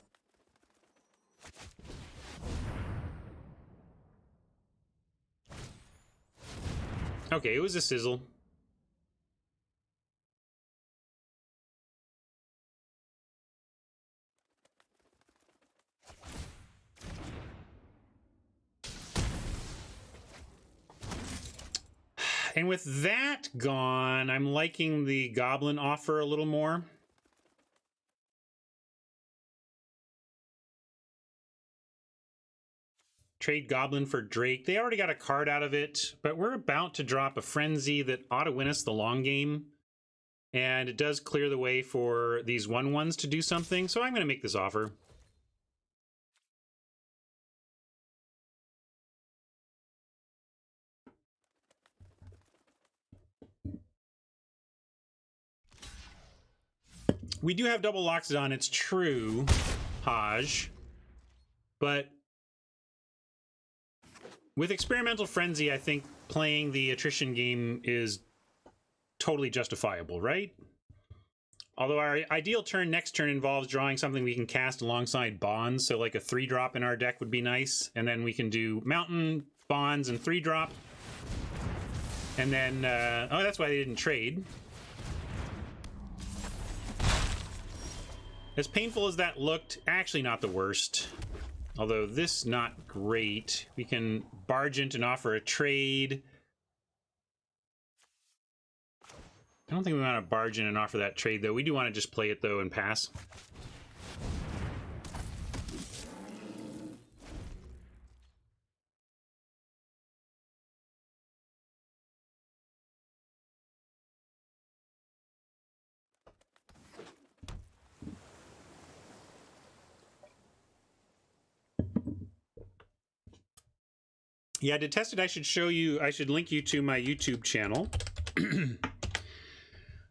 Okay, it was a sizzle. And with that gone, I'm liking the goblin offer a little more. Trade goblin for Drake. They already got a card out of it, but we're about to drop a frenzy that ought to win us the long game. And it does clear the way for these 1/1s to do something, so I'm going to make this offer. We do have double Loxodon, it's true, Haj. But with Experimental Frenzy, I think playing the attrition game is totally justifiable, right? Although our ideal turn next turn involves drawing something we can cast alongside Bonds, so like a 3-drop in our deck would be nice. And then we can do Mountain, Bonds, and 3-drop. And then, oh, that's why they didn't trade. As painful as that looked, actually not the worst. Although this not great. We can barge in and offer a trade. I don't think we want to barge in and offer that trade, though. We do want to just play it, though, and pass. Yeah, Detested, I should show you, I should link you to my YouTube channel.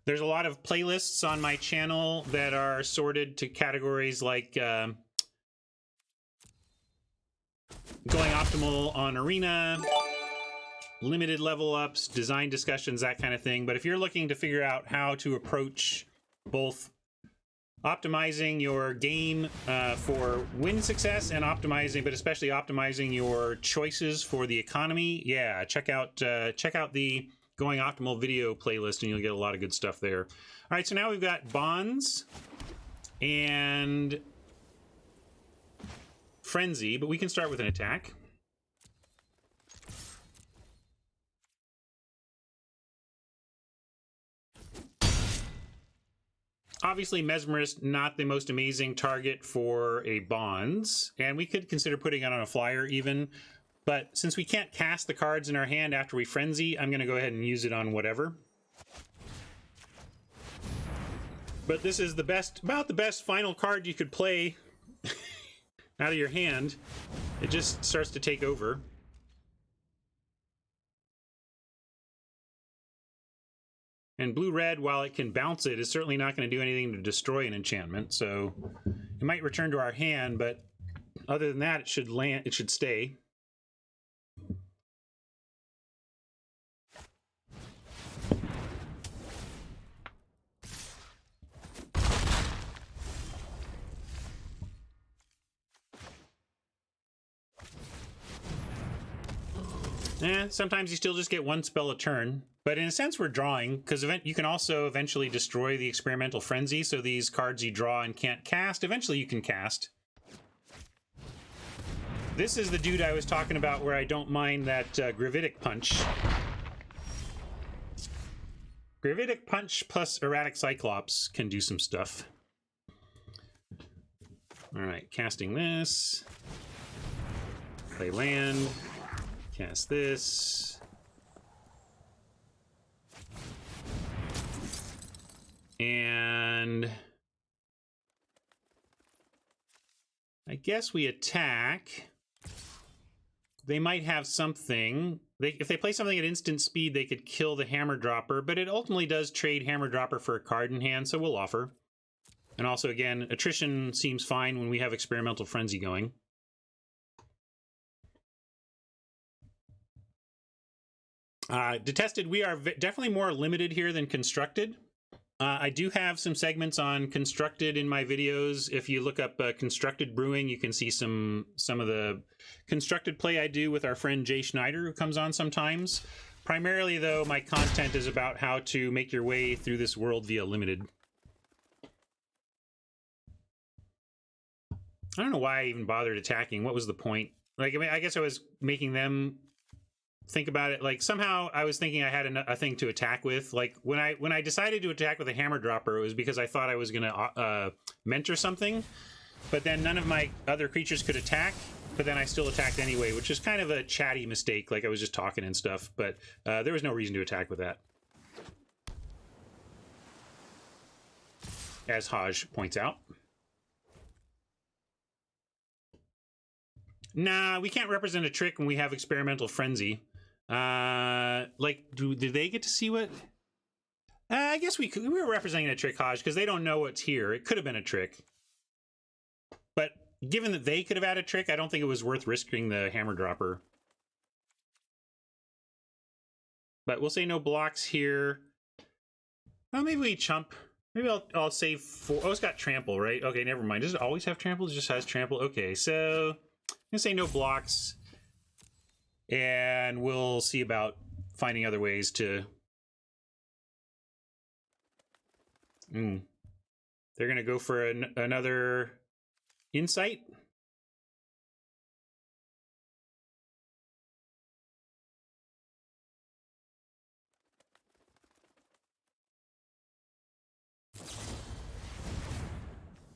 There's a lot of playlists on my channel that are sorted to categories like going optimal on arena, limited level ups, design discussions, that kind of thing. But if you're looking to figure out how to approach both optimizing your game for win success and optimizing, but especially optimizing your choices for the economy, yeah, check out the Going Optimal video playlist and you'll get a lot of good stuff there. All right, so now we've got bonds and frenzy, but we can start with an attack. Obviously, Mesmerist, not the most amazing target for a bonds, and we could consider putting it on a flyer even, but since we can't cast the cards in our hand after we frenzy, I'm going to go ahead and use it on whatever. But this is the best, about the best final card you could play out of your hand. It just starts to take over. And blue-red, while it can bounce it, is certainly not going to do anything to destroy an enchantment. So it might return to our hand, but other than that, it should land. It should stay. Sometimes you still just get one spell a turn. But in a sense, we're drawing, because you can also eventually destroy the Experimental Frenzy, so these cards you draw and can't cast, eventually you can cast. This is the dude I was talking about where I don't mind that Gravitic Punch. Gravitic Punch plus Erratic Cyclops can do some stuff. Alright, casting this. Play land. Cast this. And I guess we attack. They might have something. If they play something at instant speed, they could kill the Hammer Dropper, but it ultimately does trade Hammer Dropper for a card in hand, so we'll offer. And also, again, attrition seems fine when we have Experimental Frenzy going. Detested, we are definitely more limited here than Constructed. I do have some segments on Constructed in my videos. If you look up Constructed Brewing, you can see some of the Constructed play I do with our friend Jay Schneider, who comes on sometimes. Primarily, though, my content is about how to make your way through this world via Limited. I don't know why I even bothered attacking. What was the point? Like, I mean, I guess I was making them think about it. Like, somehow I was thinking I had a thing to attack with. Like, when I decided to attack with a Hammer Dropper, it was because I thought I was going to mentor something, but then none of my other creatures could attack, but then I still attacked anyway, which is kind of a chatty mistake. Like, I was just talking and stuff, but there was no reason to attack with that. As Haj points out. Nah, we can't represent a trick when we have Experimental Frenzy. Like, do they get to see what? I guess we were representing a trick, Haj, because they don't know what's here. It could have been a trick. But given that they could have had a trick, I don't think it was worth risking the Hammer Dropper. But we'll say no blocks here. Well, maybe we chump. Maybe I'll save 4. Oh, it's got Trample, right? Okay, never mind. Does it always have Trample? It just has Trample. Okay, so I'm gonna say no blocks. And we'll see about finding other ways to... There They're going to go for another insight.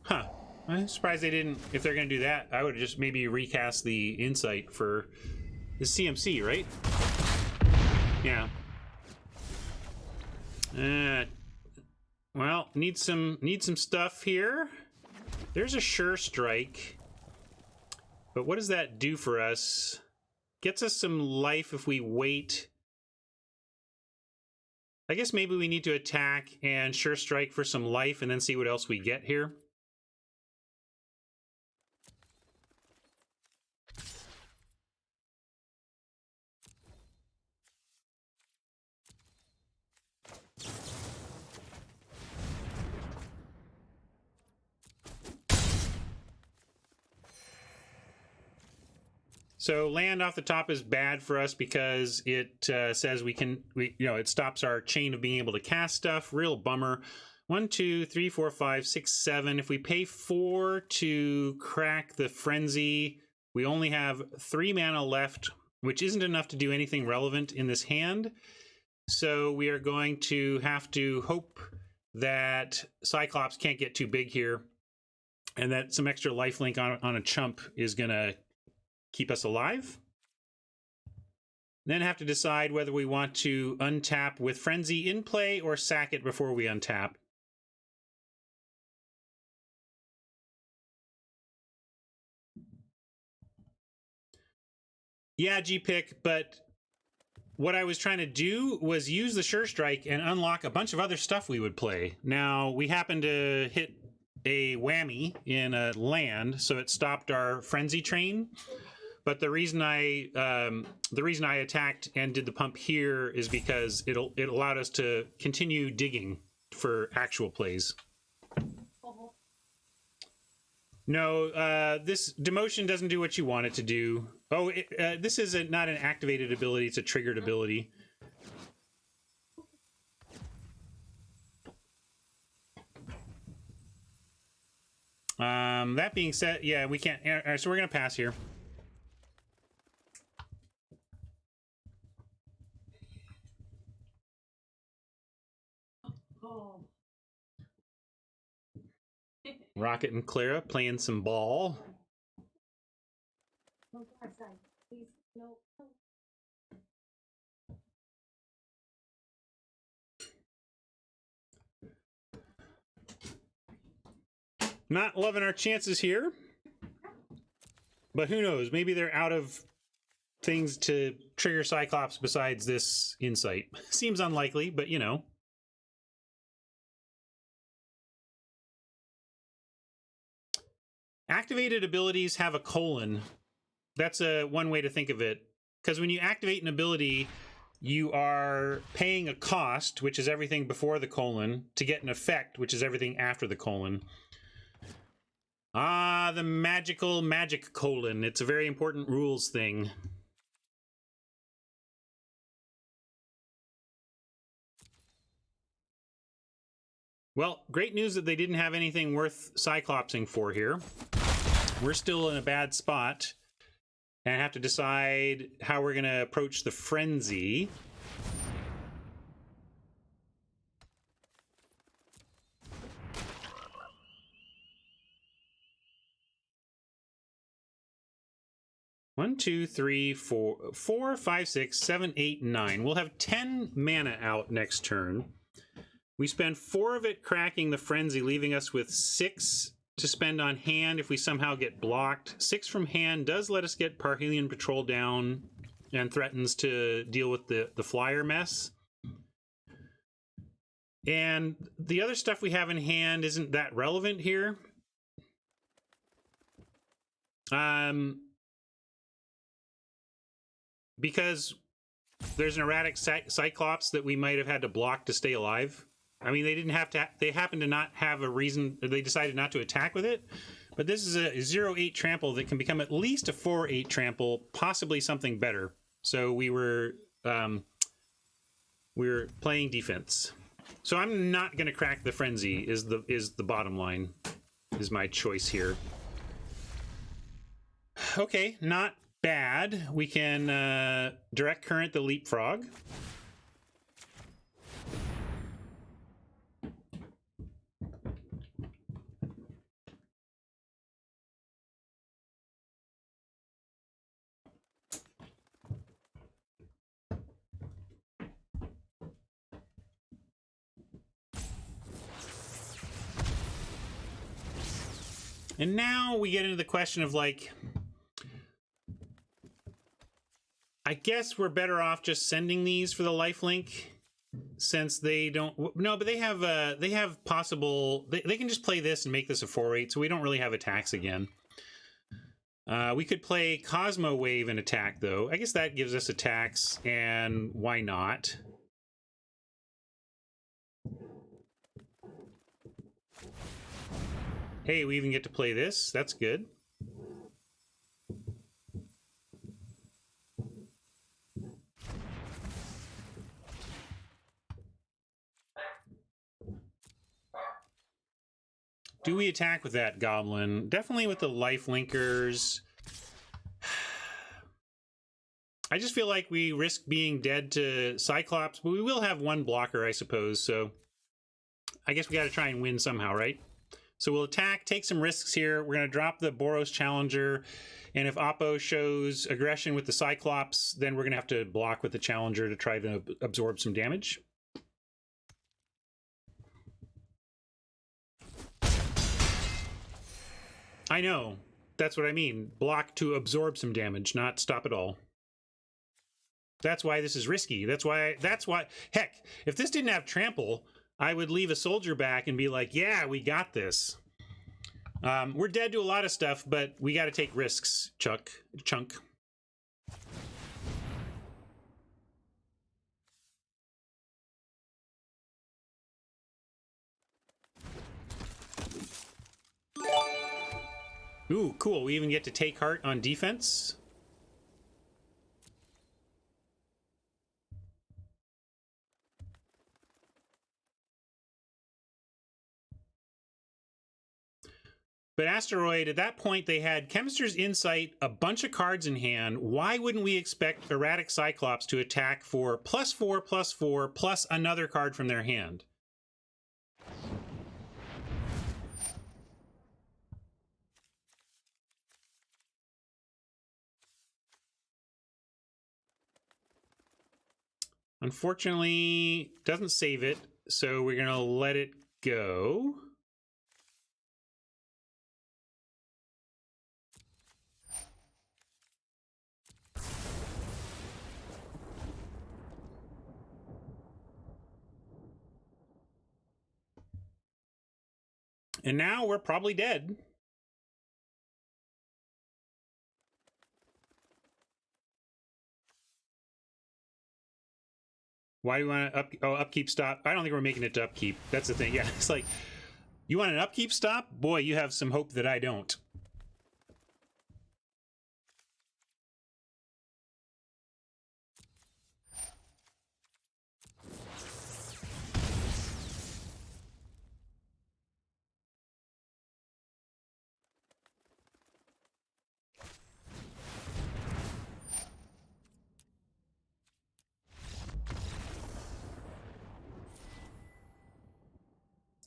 Huh. I'm surprised they didn't. If they're going to do that, I would just maybe recast the insight for the CMC, right? Yeah. Well, need some stuff here. There's a sure strike. But what does that do for us? Gets us some life if we wait. I guess maybe we need to attack and sure strike for some life and then see what else we get here. So land off the top is bad for us because it says it stops our chain of being able to cast stuff. Real bummer. 1, 2, 3, 4, 5, 6, 7. If we pay 4 to crack the frenzy, we only have 3 mana left, which isn't enough to do anything relevant in this hand. So we are going to have to hope that Cyclops can't get too big here, and that some extra lifelink on a chump is going to keep us alive. Then have to decide whether we want to untap with Frenzy in play or sack it before we untap. Yeah, G-Pick, but what I was trying to do was use the Sure Strike and unlock a bunch of other stuff we would play. Now, we happened to hit a whammy in a land, so it stopped our Frenzy train. But the reason I attacked and did the pump here is because it allowed us to continue digging for actual plays. No, this demotion doesn't do what you want it to do. Oh, this is not an activated ability; it's a triggered ability. That being said, yeah, we can't. So we're gonna pass here. Rocket and Clara playing some ball. Not loving our chances here. But who knows? Maybe they're out of things to trigger Cyclops besides this insight. Seems unlikely, but you know. Activated abilities have a colon. That's one way to think of it. Because when you activate an ability, you are paying a cost, which is everything before the colon, to get an effect, which is everything after the colon. Ah, the magic colon. It's a very important rules thing. Well, great news that they didn't have anything worth Cyclopsing for here. We're still in a bad spot and have to decide how we're going to approach the frenzy. One, two, three, four, 5, 6, 7, 8, 9. We'll have 10 mana out next turn. We spend 4 of it cracking the frenzy, leaving us with 6 to spend on hand if we somehow get blocked. 6 from hand does let us get Parhelion Patrol down and threatens to deal with the flyer mess. And the other stuff we have in hand isn't that relevant here. Because there's an erratic Cyclops that we might have had to block to stay alive. I mean, they didn't have to. They happened to not have a reason. They decided not to attack with it. But this is a 0/8 trample that can become at least a 4/8 trample, possibly something better. So we were playing defense. So I'm not going to crack the frenzy is the bottom line, is my choice here. Okay, not bad. We can direct current the leapfrog. And now we get into the question of, like, I guess we're better off just sending these for the lifelink, since they don't. No, but they have possible. They can just play this and make this a 4/8, so we don't really have attacks again. We could play Cosmo Wave and attack, though. I guess that gives us attacks, and why not? Hey, we even get to play this. That's good. Do we attack with that goblin? Definitely with the life linkers. I just feel like we risk being dead to Cyclops, but we will have one blocker, I suppose. So I guess we got to try and win somehow, right? So we'll attack, take some risks here. We're going to drop the Boros Challenger. And if Oppo shows aggression with the Cyclops, then we're going to have to block with the Challenger to try to absorb some damage. I know. That's what I mean. Block to absorb some damage, not stop it all. That's why this is risky. That's why, heck, if this didn't have trample, I would leave a soldier back and be like, yeah, we got this. We're dead to a lot of stuff, but we got to take risks, Chunk. Ooh, cool. We even get to take heart on defense. But Asteroid, at that point, they had Chemist's Insight, a bunch of cards in hand. Why wouldn't we expect Erratic Cyclops to attack for +4/+4 plus another card from their hand? Unfortunately, doesn't save it, so we're going to let it go. And now we're probably dead. Why do you want to upkeep stop? I don't think we're making it to upkeep. That's the thing. Yeah, it's like, you want an upkeep stop? Boy, you have some hope that I don't.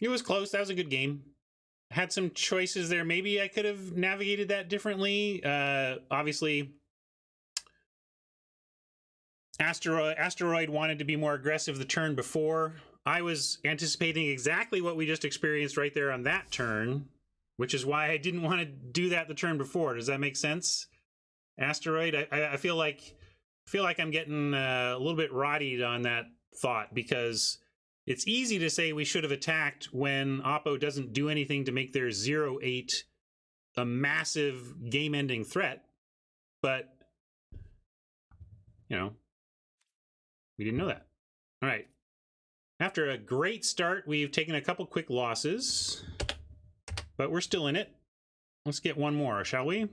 It was close. That was a good game. Had some choices there. Maybe I could have navigated that differently. Obviously, Asteroid wanted to be more aggressive the turn before. I was anticipating exactly what we just experienced right there on that turn, which is why I didn't want to do that the turn before. Does that make sense? Asteroid, I feel like I'm getting a little bit rotted on that thought, because it's easy to say we should have attacked when Oppo doesn't do anything to make their 0/8 a massive game-ending threat. But, you know, we didn't know that. All right. After a great start, we've taken a couple quick losses, but we're still in it. Let's get one more, shall we?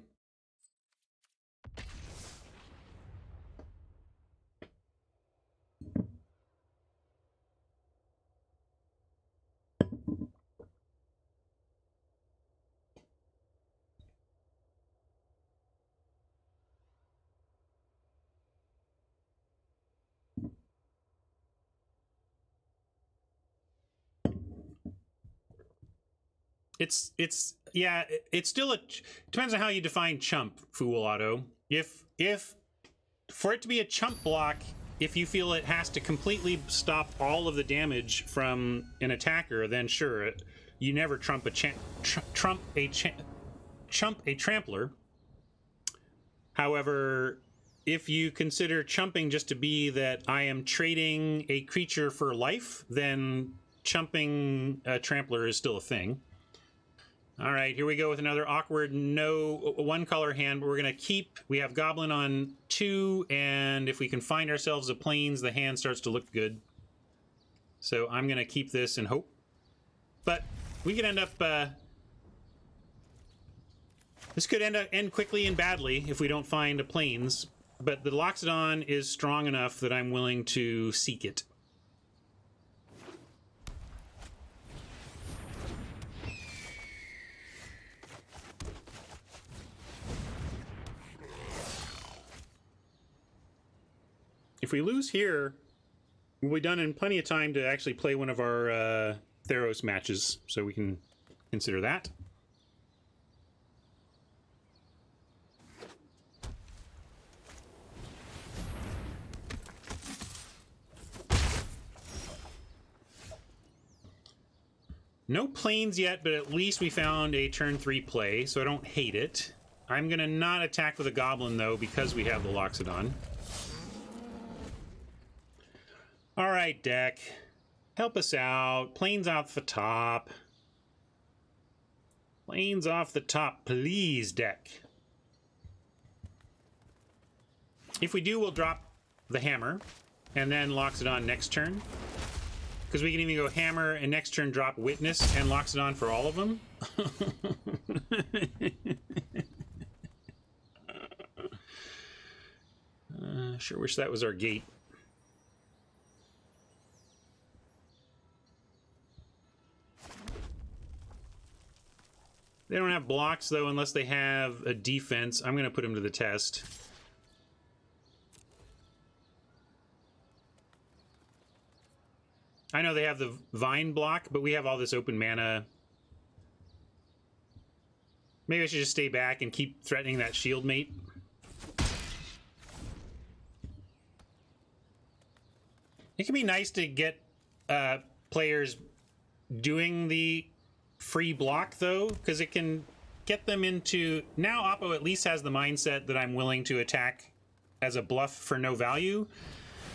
yeah, it's still depends on how you define chump, Fool Auto. If for it to be a chump block, if you feel it has to completely stop all of the damage from an attacker, then sure, you never trump a trampler. However, if you consider chumping just to be that I am trading a creature for life, then chumping a trampler is still a thing. All right, here we go with another awkward one color hand, but we're going to keep, we have Goblin on 2, and if we can find ourselves a Plains, the hand starts to look good. So I'm going to keep this and hope. But we could end up, this could end quickly and badly if we don't find a Plains, but the Loxodon is strong enough that I'm willing to seek it. If we lose here, we'll be done in plenty of time to actually play one of our Theros matches, so we can consider that. No Plains yet, but at least we found a turn 3 play, so I don't hate it. I'm going to not attack with a Goblin, though, because we have the Loxodon. All right, deck. Help us out. Plains off the top. Plains off the top, please, deck. If we do, we'll drop the hammer, and then Loxodon next turn. Because we can even go hammer, and next turn drop Witness and Loxodon for all of them. Sure wish that was our gate. They don't have blocks, though, unless they have a defense. I'm going to put them to the test. I know they have the Vine block, but we have all this open mana. Maybe I should just stay back and keep threatening that shield mate. It can be nice to get players doing the free block, though, because it can get them into... Now Oppo at least has the mindset that I'm willing to attack as a bluff for no value,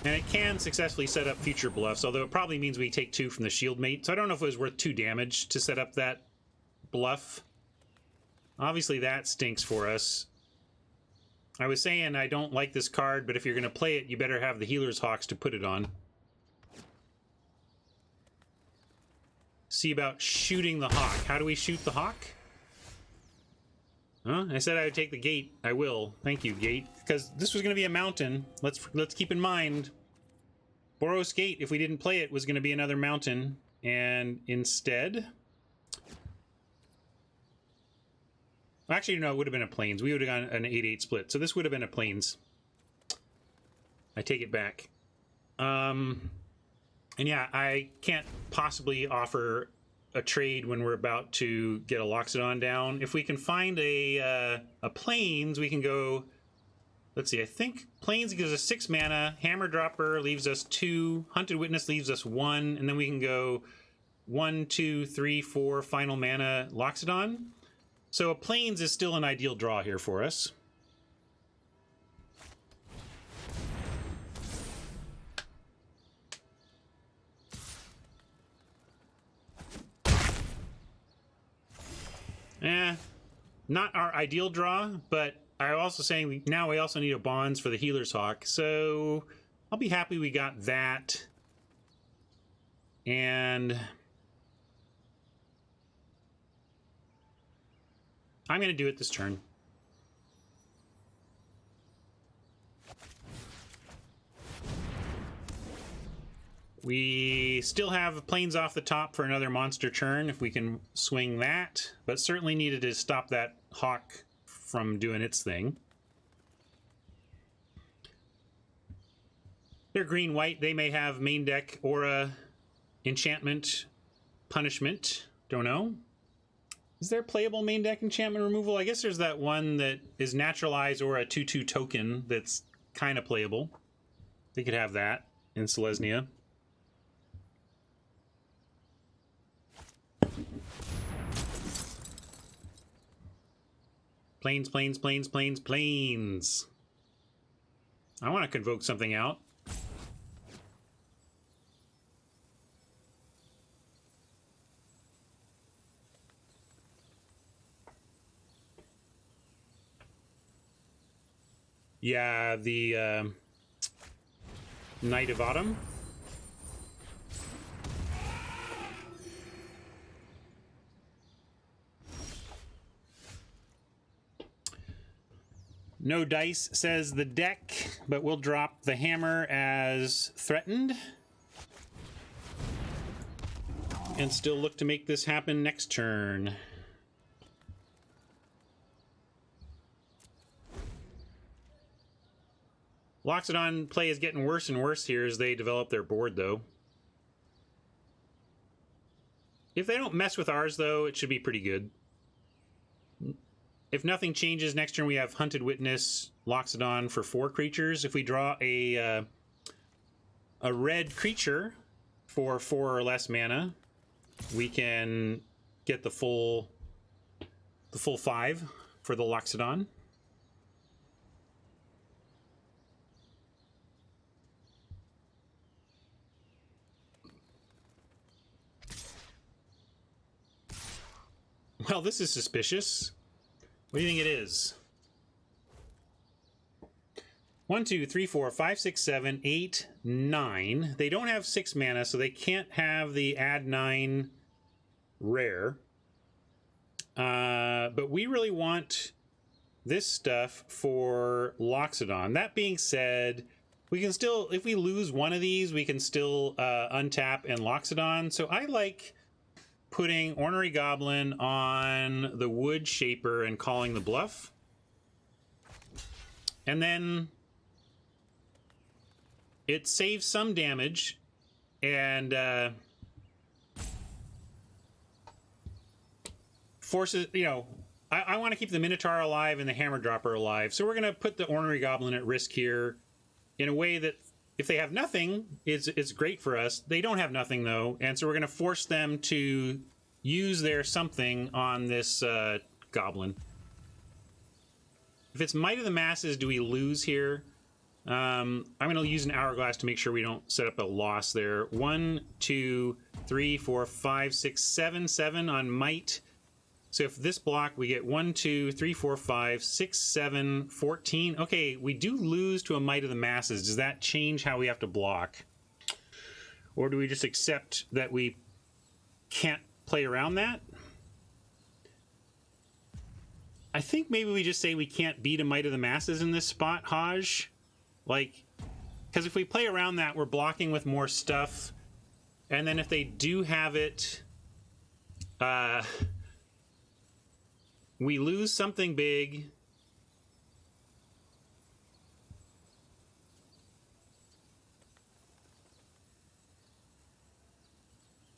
and it can successfully set up future bluffs, although it probably means we take 2 from the shield mate, so I don't know if it was worth 2 damage to set up that bluff. Obviously that stinks for us. I was saying I don't like this card, but if you're going to play it, you better have the Healer's Hawks to put it on. See about shooting the hawk. How do we shoot the hawk? Huh? I said I would take the gate. I will. Thank you, gate. Because this was going to be a mountain. Let's keep in mind, Boros Gate, if we didn't play it, was going to be another mountain. And instead... Actually, no, it would have been a Plains. We would have gone an 8-8 split. So this would have been a Plains. I take it back. And yeah, I can't possibly offer a trade when we're about to get a Loxodon down. If we can find a Plains, we can go... Let's see, I think Plains gives us 6 mana. Hammer Dropper leaves us 2. Hunted Witness leaves us 1. And then we can go 1, 2, 3, 4 final mana Loxodon. So a Plains is still an ideal draw here for us. Not our ideal draw, but I'm also saying now we also need a Bonds for the Healer's Hawk, so I'll be happy we got that. And I'm going to do it this turn. We still have Plains off the top for another monster turn if we can swing that, but certainly needed to stop that hawk from doing its thing. They're green-white. They may have main deck aura, enchantment, punishment. Don't know. Is there playable main deck enchantment removal? I guess there's that one that is naturalized or a 2/2 token that's kind of playable. They could have that in Selesnya. Planes, planes, planes, planes, planes. I want to convoke something out. Yeah, the Night of Autumn. No dice says the deck, but we'll drop the hammer as threatened. And still look to make this happen next turn. Loxodon play is getting worse and worse here as they develop their board, though. If they don't mess with ours, though, it should be pretty good. If nothing changes, next turn we have Hunted Witness, Loxodon for 4 creatures. If we draw a red creature for 4 or less mana, we can get the full 5 for the Loxodon. Well, this is suspicious. What do you think it is? 1, 2, 3, 4, 5, 6, 7, 8, 9. They don't have 6 mana, so they can't have the add 9 rare. But we really want this stuff for Loxodon. That being said, we can still, if we lose one of these, we can still untap and Loxodon. So I like putting Ornery Goblin on the Wood Shaper and calling the bluff. And then it saves some damage and forces, you know, I want to keep the Minotaur alive and the Hammer Dropper alive. So we're going to put the Ornery Goblin at risk here in a way that if they have nothing, it's great for us. They don't have nothing, though, and so we're going to force them to use their something on this goblin. If it's Might of the Masses, do we lose here? I'm going to use an Hourglass to make sure we don't set up a loss there. 1, 2, 3, 4, 5, 6, 7, 7 on Might. So if this block, we get 1, 2, 3, 4, 5, 6, 7, 14. Okay, we do lose to a Might of the Masses. Does that change how we have to block? Or do we just accept that we can't play around that? I think maybe we just say we can't beat a Might of the Masses in this spot, Haj. Like, because if we play around that, we're blocking with more stuff. And then if they do have it, we lose something big.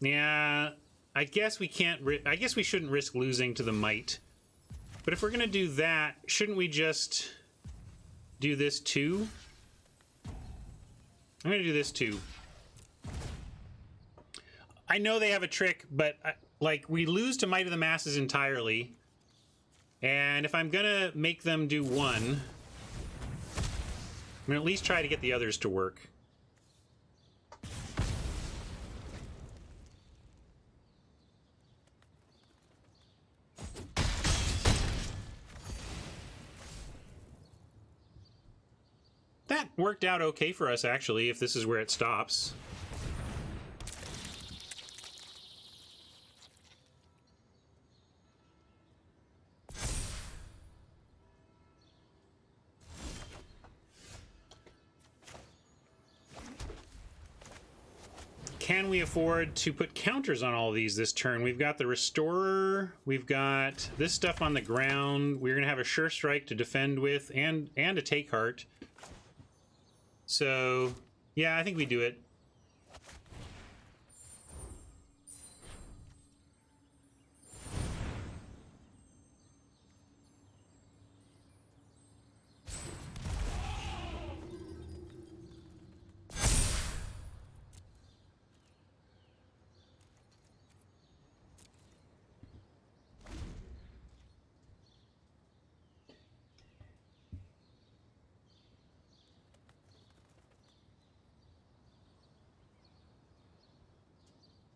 Yeah, I guess we can't. I guess we shouldn't risk losing to the Might. But if we're gonna do that, shouldn't we just do this too? I'm gonna do this too. I know they have a trick, but like we lose to Might of the Masses entirely. And if I'm gonna make them do one, I'm gonna at least try to get the others to work. That worked out okay for us, actually, if this is where it stops. Can we afford to put counters on all of these this turn? We've got the Restorer, we've got this stuff on the ground, we're going to have a Sure Strike to defend with, and a Take Heart. So, yeah, I think we do it.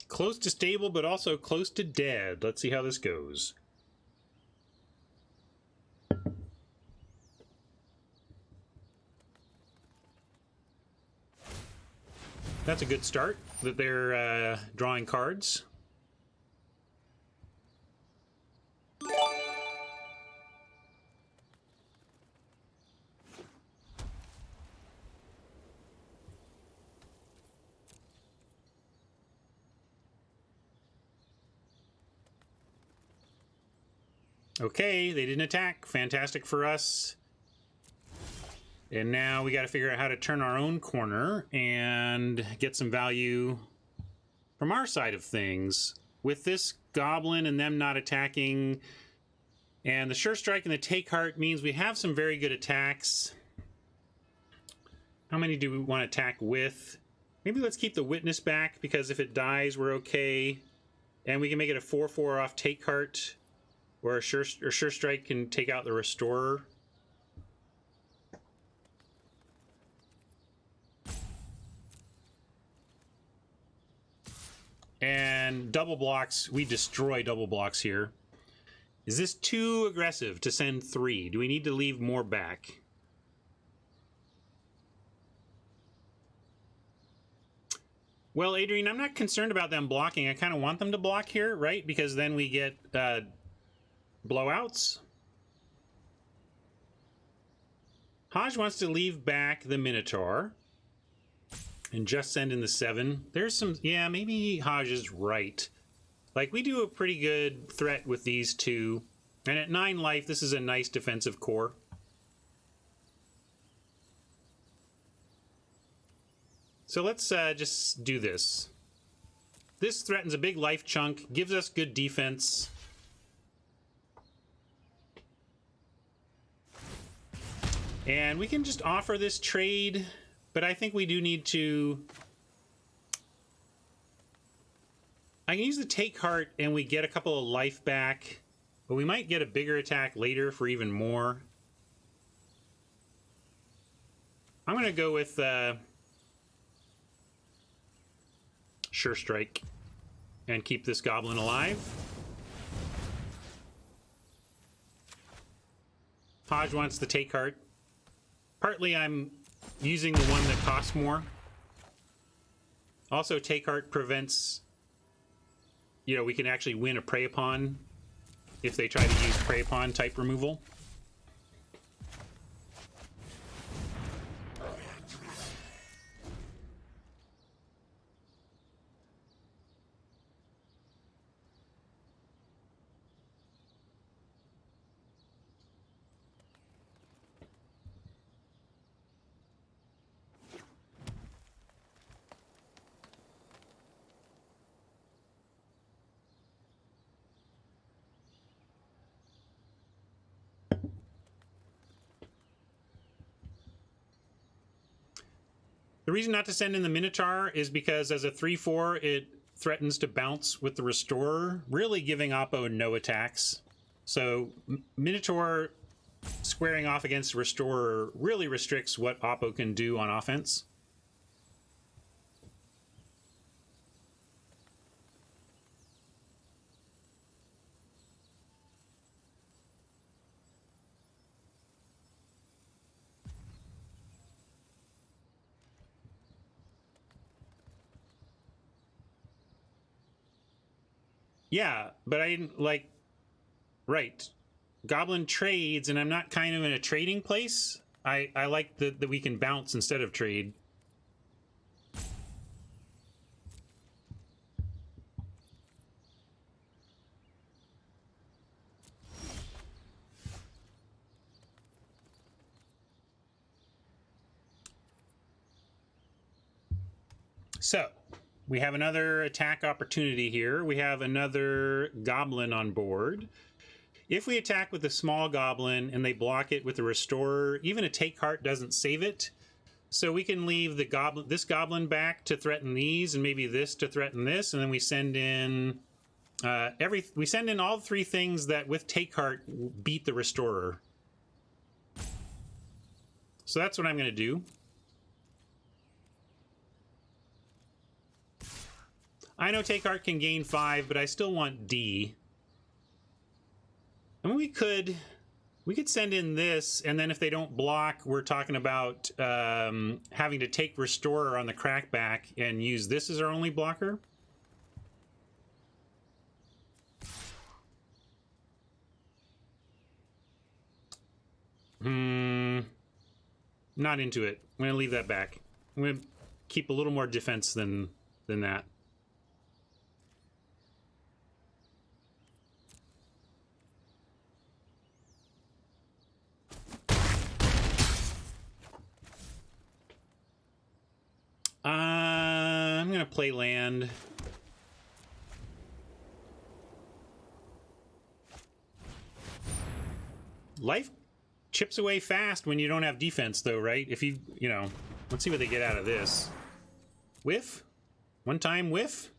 Close to stable, but also close to dead. Let's see how this goes. That's a good start, that they're drawing cards. Okay, they didn't attack. Fantastic for us. And now we got to figure out how to turn our own corner and get some value from our side of things. With this goblin and them not attacking, and the sure strike and the take heart means we have some very good attacks. How many do we want to attack with? Maybe let's keep the witness back, because if it dies, we're okay. And we can make it a 4/4 off take heart. Or sure strike can take out the restorer. And double blocks, we destroy double blocks here. Is this too aggressive to send 3? Do we need to leave more back? Well, Adrian, I'm not concerned about them blocking. I kind of want them to block here, right? Because then we get blowouts. Hodge wants to leave back the Minotaur and just send in the 7. There's some, yeah, maybe Hodge is right. Like, we do a pretty good threat with these two. And at 9 life, this is a nice defensive core. So let's just do this. This threatens a big life chunk, gives us good defense. And we can just offer this trade, but I think we do need to... I can use the take heart and we get a couple of life back, but we might get a bigger attack later for even more. I'm going to go with Sure Strike and keep this goblin alive. Hodge wants the take heart. Partly I'm using the one that costs more. Also, take heart prevents, you know, we can actually win a prey upon if they try to use prey upon type removal. The reason not to send in the Minotaur is because as a 3/4, it threatens to bounce with the Restorer, really giving Oppo no attacks. So Minotaur squaring off against Restorer really restricts what Oppo can do on offense. Yeah, but I didn't like... Right. Goblin trades, and I'm not kind of in a trading place. I like that we can bounce instead of trade. So, we have another attack opportunity here. We have another goblin on board. If we attack with a small goblin and they block it with a restorer, even a take heart doesn't save it. So we can leave the this goblin back to threaten these, and maybe this to threaten this, and then we send in we send in all 3 things that with take heart beat the restorer. So that's what I'm going to do. I know Take Heart can gain 5, but I still want D. I mean, we could send in this, and then if they don't block, we're talking about having to take Restorer on the crackback and use this as our only blocker. Not into it. I'm going to leave that back. I'm going to keep a little more defense than that. I'm going to play land. Life chips away fast when you don't have defense, though, right? If you know, let's see what they get out of this. Whiff? One time whiff?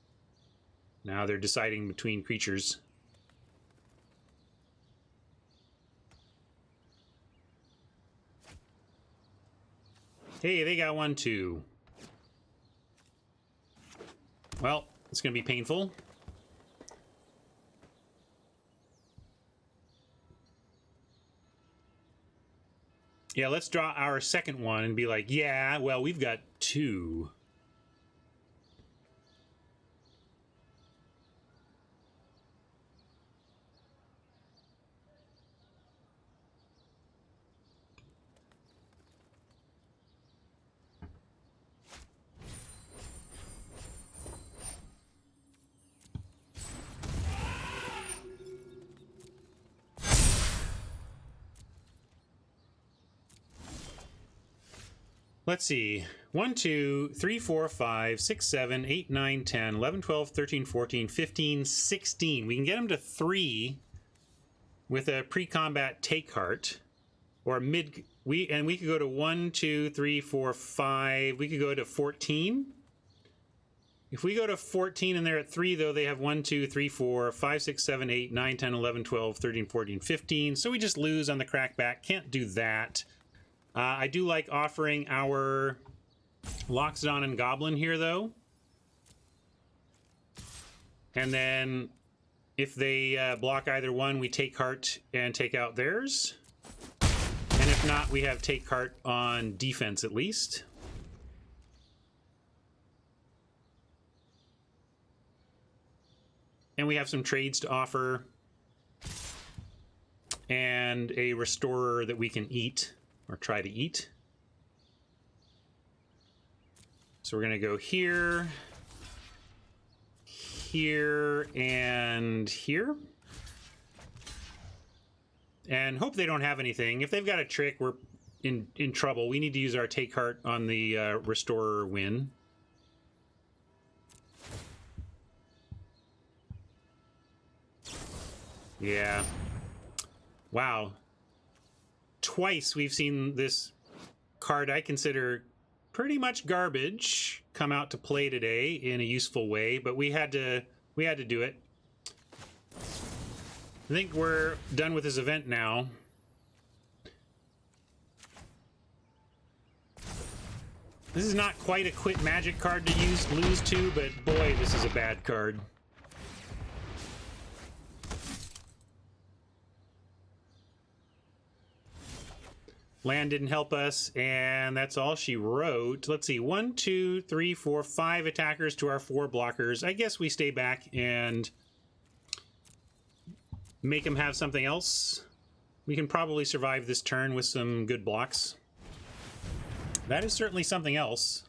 Now they're deciding between creatures. Hey, they got 1/2. Well, it's going to be painful. Yeah, let's draw our second one and be like, yeah, well, we've got 2. Let's see. 1, 2, 3, 4, 5, 6, 7, 8, 9, 10, 11, 12, 13, 14, 15, 16. We can get them to 3 with a pre-combat Take Heart. Or mid... we could go to 1, 2, 3, 4, 5. We could go to 14. If we go to 14 and they're at 3, though, they have 1, 2, 3, 4, 5, 6, 7, 8, 9, 10, 11, 12, 13, 14, 15. So we just lose on the crackback. Can't do that. I do like offering our Loxodon and Goblin here, though. And then if they block either one, we Take Heart and take out theirs. And if not, we have Take Heart on defense at least. And we have some trades to offer. And a Restorer that we can eat. Or try to eat. So we're going to go here, here, and here. And hope they don't have anything. If they've got a trick, we're in trouble. We need to use our Take Heart on the Restorer win. Yeah. Wow. Twice we've seen this card I consider pretty much garbage come out to play today in a useful way, but we had to do it. I think we're done with this event now. This is not quite a quit magic card to lose to, but boy, this is a bad card. Land didn't help us, and that's all she wrote. Let's see, 1, 2, 3, 4, 5 attackers to our 4 blockers. I guess we stay back and make them have something else. We can probably survive this turn with some good blocks. That is certainly something else.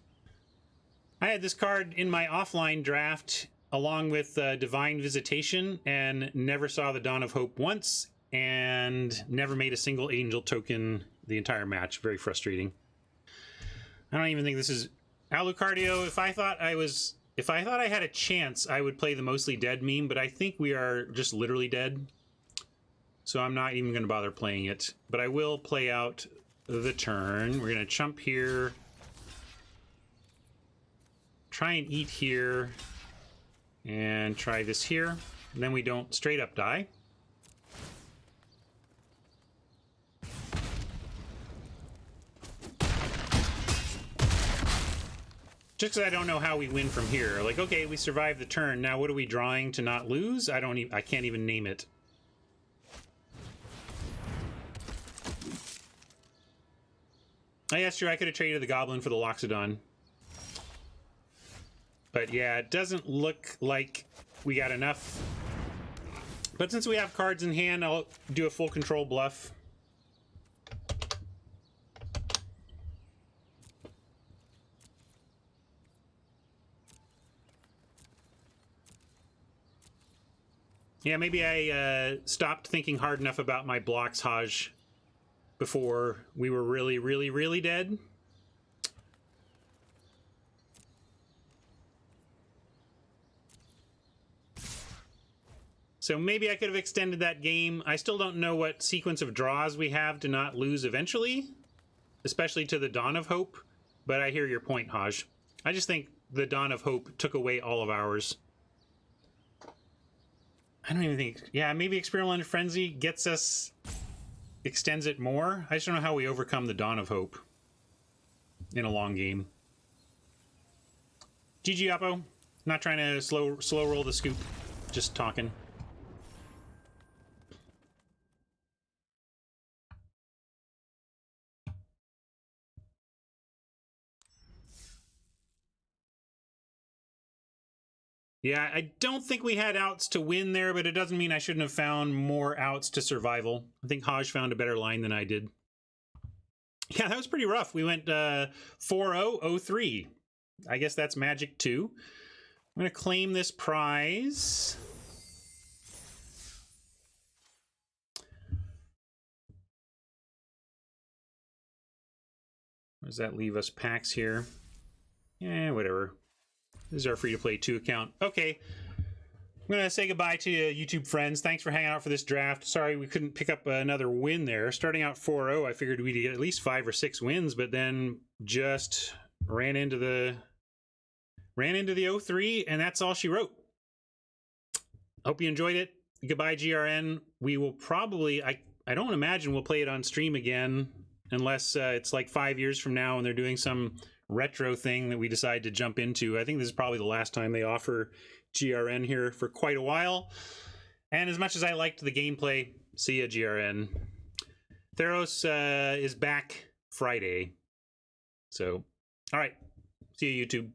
I had this card in my offline draft along with Divine Visitation and never saw the Dawn of Hope once and never made a single angel token the entire match. Very frustrating. I don't even think this is Alucardio. If I thought I had a chance, I would play the Mostly Dead meme, but I think we are just literally dead. So I'm not even going to bother playing it. But I will play out the turn. We're going to chump here. Try and eat here. And try this here. And then we don't straight up die. Just because I don't know how we win from here. Like, okay, we survived the turn. Now what are we drawing to not lose? I can't even name it. Oh, yeah, sure, I could have traded the Goblin for the Loxodon. But yeah, it doesn't look like we got enough. But since we have cards in hand, I'll do a full control bluff. Yeah, maybe I stopped thinking hard enough about my blocks, Haj, before we were really, really, really dead. So maybe I could have extended that game. I still don't know what sequence of draws we have to not lose eventually, especially to the Dawn of Hope. But I hear your point, Haj. I just think the Dawn of Hope took away all of ours. I don't even think... Yeah, maybe Experimental Frenzy gets us... extends it more. I just don't know how we overcome the Dawn of Hope in a long game. GG, Oppo. Not trying to slow roll the scoop. Just talking. Yeah, I don't think we had outs to win there, but it doesn't mean I shouldn't have found more outs to survival. I think Haj found a better line than I did. Yeah, that was pretty rough. We went 4-0, 0-3. I guess that's magic too. I'm going to claim this prize. Where does that leave us? Packs here. Yeah, whatever. This is our free-to-play 2 account. Okay. I'm going to say goodbye to you, YouTube friends. Thanks for hanging out for this draft. Sorry we couldn't pick up another win there. Starting out 4-0, I figured we'd get at least 5 or 6 wins, but then just ran into the 0-3, and that's all she wrote. Hope you enjoyed it. Goodbye, GRN. We will probably... I don't imagine we'll play it on stream again unless it's like 5 years from now and they're doing some retro thing that we decide to jump into. I think this is probably the last time they offer GRN here for quite a while. And as much as I liked the gameplay, see ya, GRN. Theros is back Friday. So, all right. See you, YouTube.